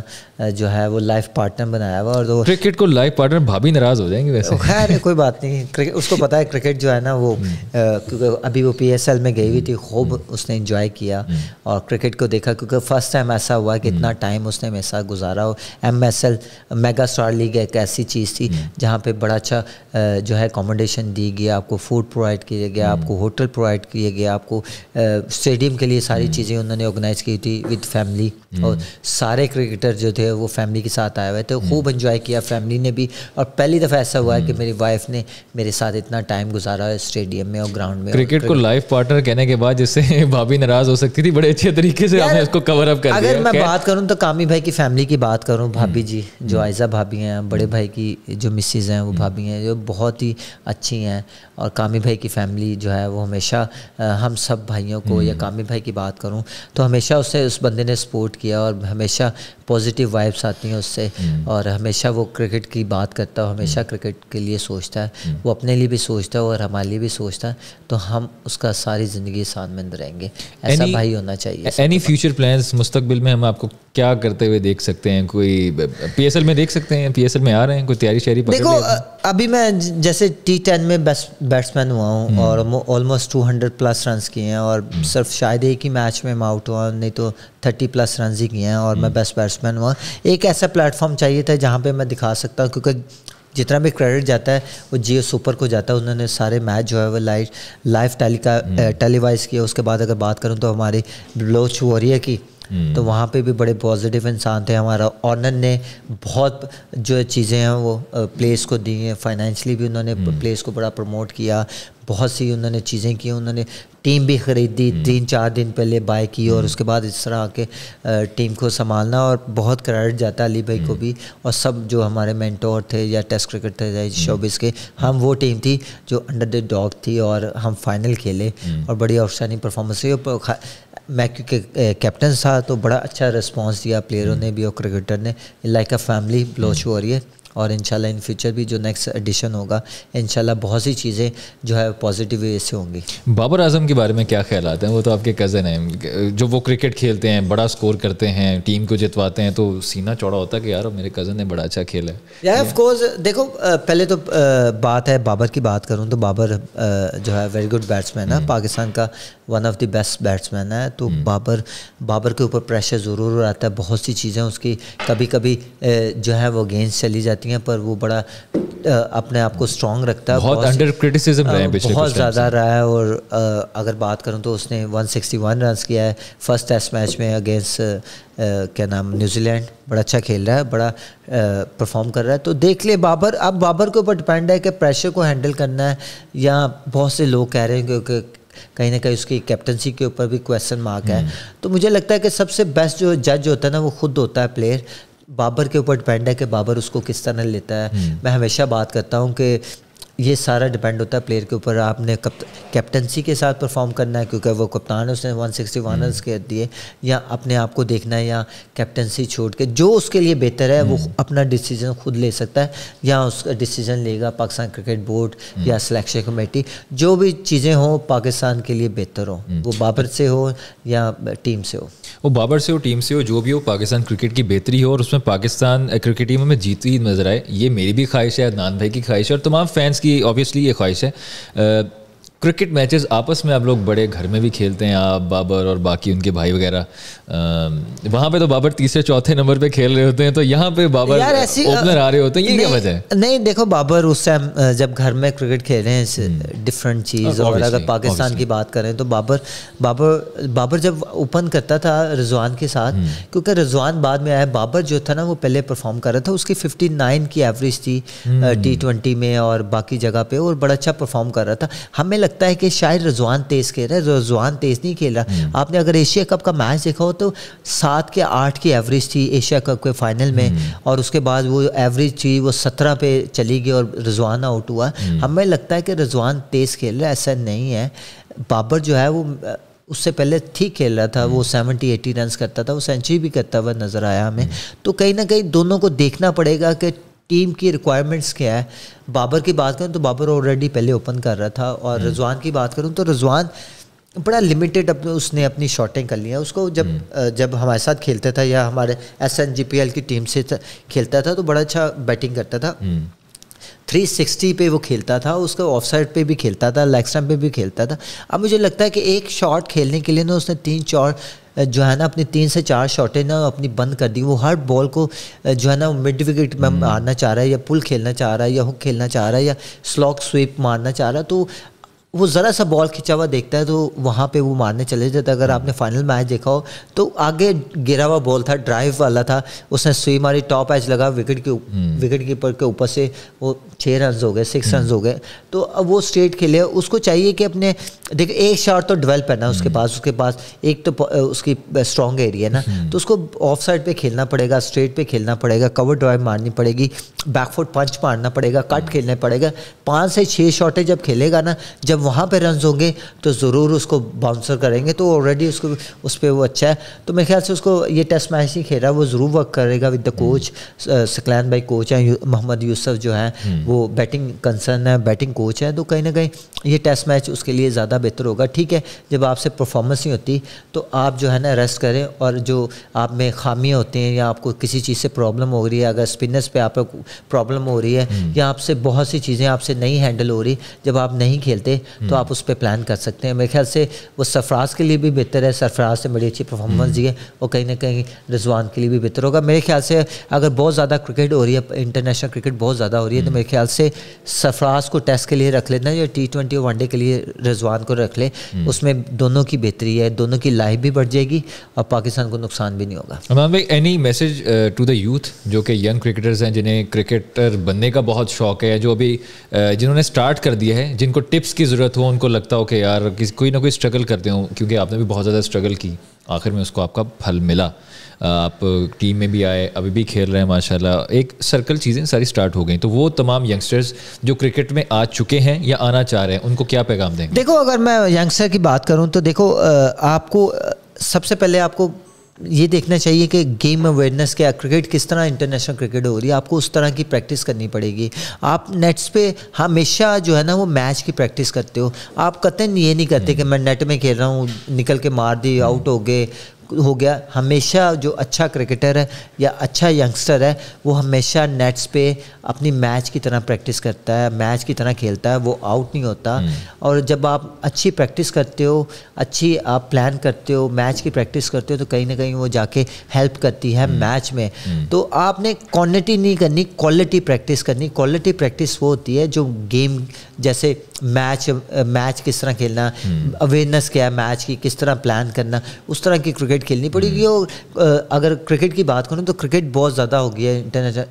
جو ہے وہ لائف پارٹنر بنایا ہوا. اور کرکٹ کو لائف پارٹنر بھابھی ناراض ہو جائیں گے ویسے؟ خیر کوئی بات نہیں, اس کو پتا ہے کرکٹ جو ہے نا وہ, کیونکہ ابھی وہ PSL میں گئی ہوئی تھی, خوب اس نے انجوائے کیا اور کرکٹ کو دیکھا, کیونکہ فرسٹ ٹائم ایسا ہوا کہ اتنا ٹائم اس نے میرے ساتھ گزارا ہو. MSL میگا اسٹار لیگ ایک ایسی چیز تھی جہاں پہ بڑا اچھا جو ہے اکوموڈیشن دی گیا, آپ کو فوڈ پرووائڈ کیا گیا, آپ کو ہوٹل پرووائڈ کیا گیا, آپ کو اسٹیڈیم کے لیے ساری چیزیں انہوں نے آرگنائز کی تھی ود فیملی. اور سارے کرکٹر جو تھے وہ فیملی کے ساتھ آئے ہوئے تھے, خوب انجوائے کیا فیملی نے بھی. اور پہلی دفعہ ایسا ہوا ہے کہ میری وائف نے میرے ساتھ اتنا ٹائم گزارا ہے اسٹیڈیم میں اور گراؤنڈ میں. کرکٹ کو لائف پارٹنر کہنے کے بعد جس سے بھابھی ناراض ہو سکتی تھی, بڑے اچھے طریقے سے آپ نے اس کو کور اپ کر دیا. اگر میں بات کروں تو کامی بھائی کی فیملی کی بات کروں, بھابھی جی جو عائزہ بھابھی ہیں, بڑے بھائی کی جو مسز ہیں وہ بھابھی ہیں جو بہت ہی اچھی ہیں. اور کامی بھائی کی فیملی جو ہے وہ ہمیشہ ہم سب بھائیوں کو, یا کامی بھائی کی بات کروں تو ہمیشہ اس بندے نے سپورٹ کیا, اور ہمیشہ پازیٹیو وائبس آتی ہیں اس سے, اور ہمیشہ وہ کرکٹ کی بات کرتا ہے, ہمیشہ کرکٹ کے لیے سوچتا ہے, وہ اپنے لیے بھی سوچتا ہے اور ہمارے لیے بھی سوچتا ہے. تو ہم اس کا ساری زندگی ساتھ میں رہیں گے, ایسا بھائی ہونا چاہیے. اینی فیوچر پلانس مستقبل میں ہم آپ کو کیا کرتے ہوئے دیکھ سکتے ہیں؟ کوئی PSL میں دیکھ سکتے ہیں, PSL میں آ رہے ہیں, کوئی تیاری شیاری پکڑ دیکھو ابھی میں جیسے T10 میں بیٹسمین ہوا ہوں اور آلموسٹ 200+ رنس کیے ہیں, اور صرف شاید ایک ہی میچ میں آؤٹ ہوا, نہیں تو 30+ رنز ہی کیے ہیں, اور میں بیسٹ بیٹسمین ہوا. ایک ایسا پلیٹ فارم چاہیے تھا جہاں پہ میں دکھا سکتا ہوں, کیونکہ جتنا بھی کریڈٹ جاتا ہے وہ جیو سپر کو جاتا ہے. انہوں نے سارے میچ جو ہے وہ لائیو ٹیلی وائز کیا. اس کے بعد اگر بات کروں تو ہماری بلوچ واریر کی, تو وہاں پہ بھی بڑے پازیٹیو انسان تھے. ہمارا آنر نے بہت جو چیزیں ہیں وہ پلیس کو دی ہیں, فائنینشلی بھی انہوں نے پلیس کو بڑا پروموٹ کیا, بہت سی انہوں نے چیزیں کی. انہوں نے ٹیم بھی خریدی 3-4 دن پہلے بائی کی, اور اس کے بعد اس طرح کے ٹیم کو سنبھالنا, اور بہت کریڈٹ جاتا ہے علی بھائی کو بھی, اور سب جو ہمارے مینٹور تھے یا ٹیسٹ کرکٹ تھے شوبز کے. ہم وہ ٹیم تھی جو انڈر دی ڈاگ تھی, اور ہم فائنل کھیلے اور بڑی آؤٹ اسٹینڈنگ پرفارمنس ہوئی. میں کیونکہ کیپٹن تھا تو بڑا اچھا رسپانس دیا پلیئروں نے بھی اور کرکٹر نے, like a family Baloch warrior. اور انشاءاللہ ان فیوچر بھی جو نیکسٹ ایڈیشن ہوگا انشاءاللہ بہت سی چیزیں جو ہے پازیٹیو وے سے ہوں گی. بابر اعظم کے بارے میں کیا خیالات ہیں؟ وہ تو آپ کے کزن ہیں, جو وہ کرکٹ کھیلتے ہیں, بڑا اسکور کرتے ہیں, ٹیم کو جتواتے ہیں, تو سینہ چوڑا ہوتا ہے کہ یار میرے کزن نے بڑا اچھا کھیلا ہے. یا آف کورس دیکھو پہلے تو بات ہے بابر کی بات کروں تو بابر جو ہے ویری گڈ بیٹسمین ہے, پاکستان کا one of the best batsman ہے. تو بابر کے اوپر پریشر ضرور آتا ہے, بہت سی چیزیں اس کی کبھی کبھی جو ہے وہ گینز چلی جاتی ہیں, پر وہ بڑا اپنے آپ کو اسٹرانگ رکھتا ہے. بہت انڈر کرٹیسزم رہے ہیں پچھلے بہت زیادہ رہا ہے. اور اگر بات کروں تو اس نے 161 رنس کیا ہے فرسٹ ٹیسٹ میچ میں اگینسٹ کیا نام نیوزی لینڈ. بڑا اچھا کھیل رہا ہے, بڑا پرفارم کر رہا ہے. تو دیکھ لے بابر, اب بابر کے اوپر ڈپینڈ ہے کہ پریشر کو ہینڈل کرنا ہے, یا بہت سے لوگ کہہ رہے ہیں کہ کہیں نہ کہیں اس کی کیپٹنسی کے اوپر بھی کویسچن مارک ہے. تو مجھے لگتا ہے کہ سب سے بیسٹ جو جج ہوتا ہے نا وہ خود ہوتا ہے پلیئر. بابر کے اوپر ڈپینڈ ہے کہ بابر اس کو کس طرح لیتا ہے. میں ہمیشہ بات کرتا ہوں کہ یہ سارا ڈپینڈ ہوتا ہے پلیئر کے اوپر. آپ نے کیپٹنسی کے ساتھ پرفارم کرنا ہے کیونکہ وہ کپتان ہے, اس نے 161 رنس کر دیے, یا اپنے آپ کو دیکھنا ہے, یا کیپٹنسی چھوڑ کے جو اس کے لیے بہتر ہے وہ اپنا ڈیسیجن خود لے سکتا ہے, یا اس کا ڈیسیجن لے گا پاکستان کرکٹ بورڈ یا سلیکشن کمیٹی. جو بھی چیزیں ہوں پاکستان کے لیے بہتر ہوں, وہ بابر سے ہو یا ٹیم سے ہو. وہ بابر سے ہو, ٹیم سے ہو, جو بھی ہو, پاکستان کرکٹ کی بہتری ہو اور اس میں پاکستان کرکٹ ٹیم میں جیتی نظر آئے. یہ میری بھی خواہش ہے, عدنان بھائی کی خواہش ہے, اور تمام فینس کی آبویسلی یہ خواہش ہے. کرکٹ میچز آپس میں آپ لوگ بڑے گھر میں بھی کھیلتے ہیں, آپ بابر اور باقی ان کے بھائی وغیرہ, وہاں پہ تو بابر تیسرے چوتھے نمبر پہ کھیل رہے ہوتے ہیں, تو یہاں پہ بابر اوپنر آ رہے ہوتے ہیں, یہ کیا وجہ ہے؟ نہیں دیکھو بابر اس ٹائم جب گھر میں کرکٹ کھیل رہے ہیں ڈفرینٹ چیز, اور اگر پاکستان کی بات کریں تو بابر جب اوپن کرتا تھا رضوان کے ساتھ, کیونکہ رضوان بعد میں آیا, بابر جو تھا نا وہ پہلے پرفارم کر رہا تھا, اس کی 59 کی ایوریج تھی T20 میں اور باقی جگہ پہ, اور بڑا اچھا پرفارم کر رہا تھا. ہمیں لگتا ہے کہ شاید رضوان تیز کھیل رہا ہے, رضوان تیز نہیں کھیل رہا. آپ نے اگر ایشیا کپ کا میچ دیکھا ہو تو 7 کے 8 کی ایوریج تھی ایشیا کپ کے فائنل میں, اور اس کے بعد وہ ایوریج تھی وہ 17 پہ چلی گئی اور رضوان آؤٹ ہوا. ہمیں لگتا ہے کہ رضوان تیز کھیل رہا ہے, ایسا نہیں ہے. بابر جو ہے وہ اس سے پہلے ٹھیک کھیل رہا تھا, وہ 70-80 رنز کرتا تھا, وہ سینچری بھی کرتا ہوا نظر آیا ہمیں. تو کہیں نہ کہیں دونوں کو دیکھنا پڑے گا کہ ٹیم کی ریکوائرمنٹس کیا ہے. بابر کی بات کروں تو بابر آلریڈی پہلے اوپن کر رہا تھا, اور رضوان کی بات کروں تو رضوان بڑا لمیٹیڈ اس نے اپنی شاٹنگ کر لیا. اس کو جب ہمارے ساتھ کھیلتا تھا یا ہمارے SNGPL کی ٹیم سے کھیلتا تھا تو بڑا اچھا بیٹنگ کرتا تھا, 360 پہ وہ کھیلتا تھا, اس کو آف سائڈ پہ بھی کھیلتا تھا, لیگ اسٹمپ پہ بھی کھیلتا تھا. اب مجھے لگتا ہے کہ ایک شاٹ کھیلنے کے لیے نا اس نے 3-4 جو ہے نا اپنی 3 سے 4 شاٹیں نا اپنی بند کر دی. وہ ہر بال کو جو ہے نا مڈ وکٹ میں مارنا چاہ رہا ہے, یا پل کھیلنا چاہ رہا ہے, یا ہک کھیلنا چاہ رہا ہے, یا سلاک سویپ مارنا چاہ رہا ہے. تو وہ ذرا سا بال کھنچا ہوا دیکھتا ہے تو وہاں پہ وہ مارنے چلے جاتا ہے. اگر آپ نے فائنل میچ دیکھا ہو تو آگے گرا ہوا بال تھا, ڈرائیو والا تھا, اس نے سوئی ماری, ٹاپ ایج لگا, وکٹ کیپر کے اوپر سے وہ 6 رنز ہو گئے, 6 رنز ہو گئے. تو اب وہ اسٹریٹ کھیلے. اس کو چاہیے کہ اپنے دیکھیں ایک شاٹ تو ڈویلپ ہے نا اس کے پاس ایک تو اس کی اسٹرانگ ایریا ہے نا, تو اس کو آف سائڈ پہ کھیلنا پڑے گا, اسٹریٹ پہ کھیلنا پڑے گا, کور ڈرائیو مارنی پڑے گی, بیک فٹ پنچ مارنا پڑے گا, کٹ کھیلنا پڑے گا. 5 سے 6 شاٹیں جب کھیلے گا نا, جب وہاں پہ رنز ہوں گے تو ضرور اس کو باؤنسر کریں گے. تو آلریڈی اس پہ وہ اچھا ہے. تو میرے خیال سے اس کو یہ ٹیسٹ میچ نہیں کھیل رہا, وہ ضرور ورک کرے گا ود دا کوچ. سکلین بھائی کوچ ہیں, محمد یوسف جو ہیں وہ بیٹنگ کنسرن ہے, بیٹنگ کوچ ہے. تو کہیں نہ کہیں یہ ٹیسٹ میچ اس کے لیے زیادہ بہتر ہوگا. ٹھیک ہے, جب آپ سے پرفارمنس نہیں ہوتی تو آپ جو ہے نا ریسٹ کریں, اور جو آپ میں خامیاں ہوتے ہیں یا آپ کو کسی چیز سے پرابلم ہو رہی ہے, اگر اسپنرس پہ آپ کو پرابلم ہو رہی ہے یا آپ سے بہت سی چیزیں آپ سے نہیں ہینڈل ہو رہی, جب آپ نہیں کھیلتے تو آپ اس پہ پلان کر سکتے ہیں. میرے خیال سے وہ سرفراز کے لیے بھی بہتر ہے, سرفراز سے بڑی اچھی پرفارمنس دی ہے, اور کہیں نہ کہیں رضوان کے لیے بھی بہتر ہوگا. میرے خیال سے اگر بہت زیادہ کرکٹ ہو رہی ہے, انٹرنیشنل کرکٹ بہت زیادہ ہو رہی ہے, تو میرے خیال سے سرفراز کو ٹیسٹ کے لیے رکھ لینا, یا T20 اور ون ڈے کے لیے رضوان کو رکھ لے. اس میں دونوں کی بہتری ہے, دونوں کی لائف بھی بڑھ جائے گی اور پاکستان کو نقصان بھی نہیں ہوگا. عمران بھائی, any message to the youth جو کہ ینگ کرکٹرز ہیں, جنہیں کرکٹر بننے کا بہت شوق ہے, جو ابھی جنہوں نے اسٹارٹ کر دیا ہے, جن کو ٹپس کی ضرورت ہو, ان کو لگتا ہو کہ یار کوئی نہ کوئی اسٹرگل کرتے ہوں, کیونکہ آپ نے بھی بہت زیادہ اسٹرگل کی, آخر میں اس کو آپ کا پھل ملا, آپ ٹیم میں بھی آئے, ابھی بھی کھیل رہے ہیں ماشاءاللہ, ایک سرکل چیزیں ساری اسٹارٹ ہو گئیں. تو وہ تمام ینگسٹرز جو کرکٹ میں آ چکے ہیں یا آنا چاہ رہے ہیں, ان کو کیا پیغام دیں گے؟ دیکھو, اگر میں ینگسٹر کی بات کروں تو دیکھو, آپ کو سب سے پہلے آپ کو یہ دیکھنا چاہیے کہ گیم اویئرنیس کیا, کرکٹ کس طرح انٹرنیشنل کرکٹ ہو رہی ہے, آپ کو اس طرح کی پریکٹس کرنی پڑے گی. آپ نیٹس پہ ہمیشہ جو ہے نا وہ میچ کی پریکٹس کرتے ہو, آپ قطعاً یہ نہیں کرتے کہ میں نیٹ میں کھیل رہا ہوں, نکل کے مار دی, آؤٹ ہو گیا. ہمیشہ جو اچھا کرکٹر ہے یا اچھا ینگسٹر ہے وہ ہمیشہ نیٹس پہ اپنی میچ کی طرح پریکٹس کرتا ہے, میچ کی طرح کھیلتا ہے, وہ آؤٹ نہیں ہوتا. اور جب آپ اچھی پریکٹس کرتے ہو, اچھی آپ پلان کرتے ہو, میچ کی پریکٹس کرتے ہو, تو کہیں نہ کہیں وہ جا کے ہیلپ کرتی ہے میچ میں. تو آپ نے کوانٹٹی نہیں کرنی, کوالٹی پریکٹس کرنی. کوالٹی پریکٹس وہ ہوتی ہے جو گیم جیسے میچ کس طرح کھیلنا, اویئرنیس کیا ہے میچ کی, کس طرح پلان کرنا, اس طرح کی کرکٹ کھیلنی پڑے گی. اور اگر کرکٹ کی بات کروں تو کرکٹ بہت زیادہ ہو گیا ہے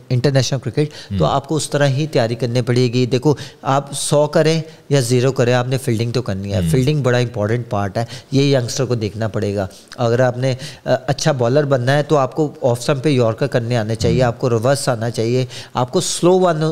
انٹرنیشنل کرکٹ, تو آپ کو اس طرح ہی تیاری کرنی پڑے گی. دیکھو, آپ 100 کریں یا 0 کریں, آپ نے فیلڈنگ تو کرنی ہے. فیلڈنگ بڑا امپورٹنٹ پارٹ ہے, یہ ینگسٹر کو دیکھنا پڑے گا. اگر آپ نے اچھا بالر بننا ہے تو آپ کو آف اسٹمپ پہ یارکر کرنے آنے چاہیے, آپ کو ریورس آنا چاہیے, آپ کو سلو ون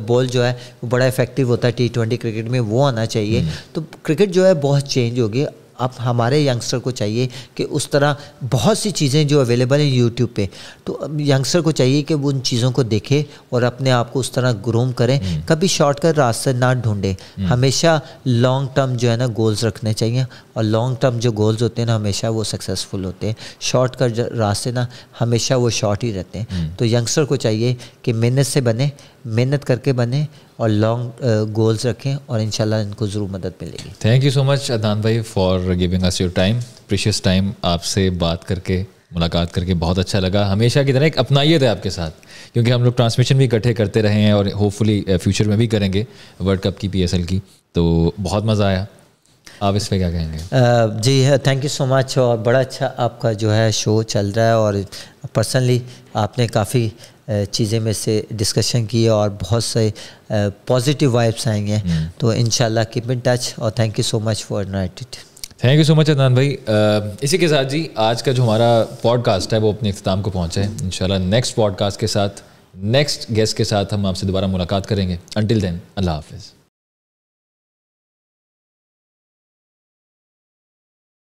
بال جو ہے وہ بڑا افیکٹو ہوتا ہے T20 کرکٹ میں, وہ آنا چاہیے. تو کرکٹ جو ہے بہت چینج ہوگی. اب ہمارے ینگسٹر کو چاہیے کہ اس طرح بہت سی چیزیں جو اویلیبل ہیں یوٹیوب پہ, تو ینگسٹر کو چاہیے کہ وہ ان چیزوں کو دیکھے اور اپنے آپ کو اس طرح گروم کریں. کبھی شارٹ کٹ راستے نہ ڈھونڈیں, ہمیشہ لانگ ٹرم جو ہے نا گولز رکھنے چاہیے, اور لانگ ٹرم جو گولز ہوتے ہیں نا ہمیشہ وہ سکسیزفل ہوتے ہیں. شارٹ کٹ راستے نا ہمیشہ وہ شارٹ ہی رہتے ہیں. تو ینگسٹر کو چاہیے کہ محنت سے بنے, محنت کر کے بنیں اور لانگ گولز رکھیں اور انشاءاللہ ان کو ضرور مدد ملے گی. Thank you so much Adnan بھائی for giving us your time, precious time. آپ سے بات کر کے ملاقات کر کے بہت اچھا لگا. ہمیشہ کی طرح ایک اپنائیت ہے آپ کے ساتھ, کیونکہ ہم لوگ ٹرانسمیشن بھی اکٹھے کرتے رہے ہیں اور ہوپ فلی فیوچر میں بھی کریں گے ورلڈ کپ کی, PSL کی. تو بہت مزہ آیا. آپ اس پہ کیا کہیں گے؟ جی تھینک یو سو مچ. اور بڑا اچھا آپ کا جو ہے شو چل رہا ہے, اور پرسنلی آپ نے کافی چیزیں میں سے ڈسکشن کی اور بہت سے پازیٹیو وائبس آئیں گے. تو انشاءاللہ کیپ ان ٹچ, اور thank you so much for invited. Thank you so much Adnan بھائی. اسی کے ساتھ جی آج کا جو ہمارا پوڈ کاسٹ ہے وہ اپنے اختتام کو پہنچا ہے. انشاءاللہ نیکسٹ پوڈ کاسٹ کے ساتھ, نیکسٹ گیسٹ کے ساتھ ہم آپ سے دوبارہ ملاقات کریں گے. انٹل دین اللہ حافظ.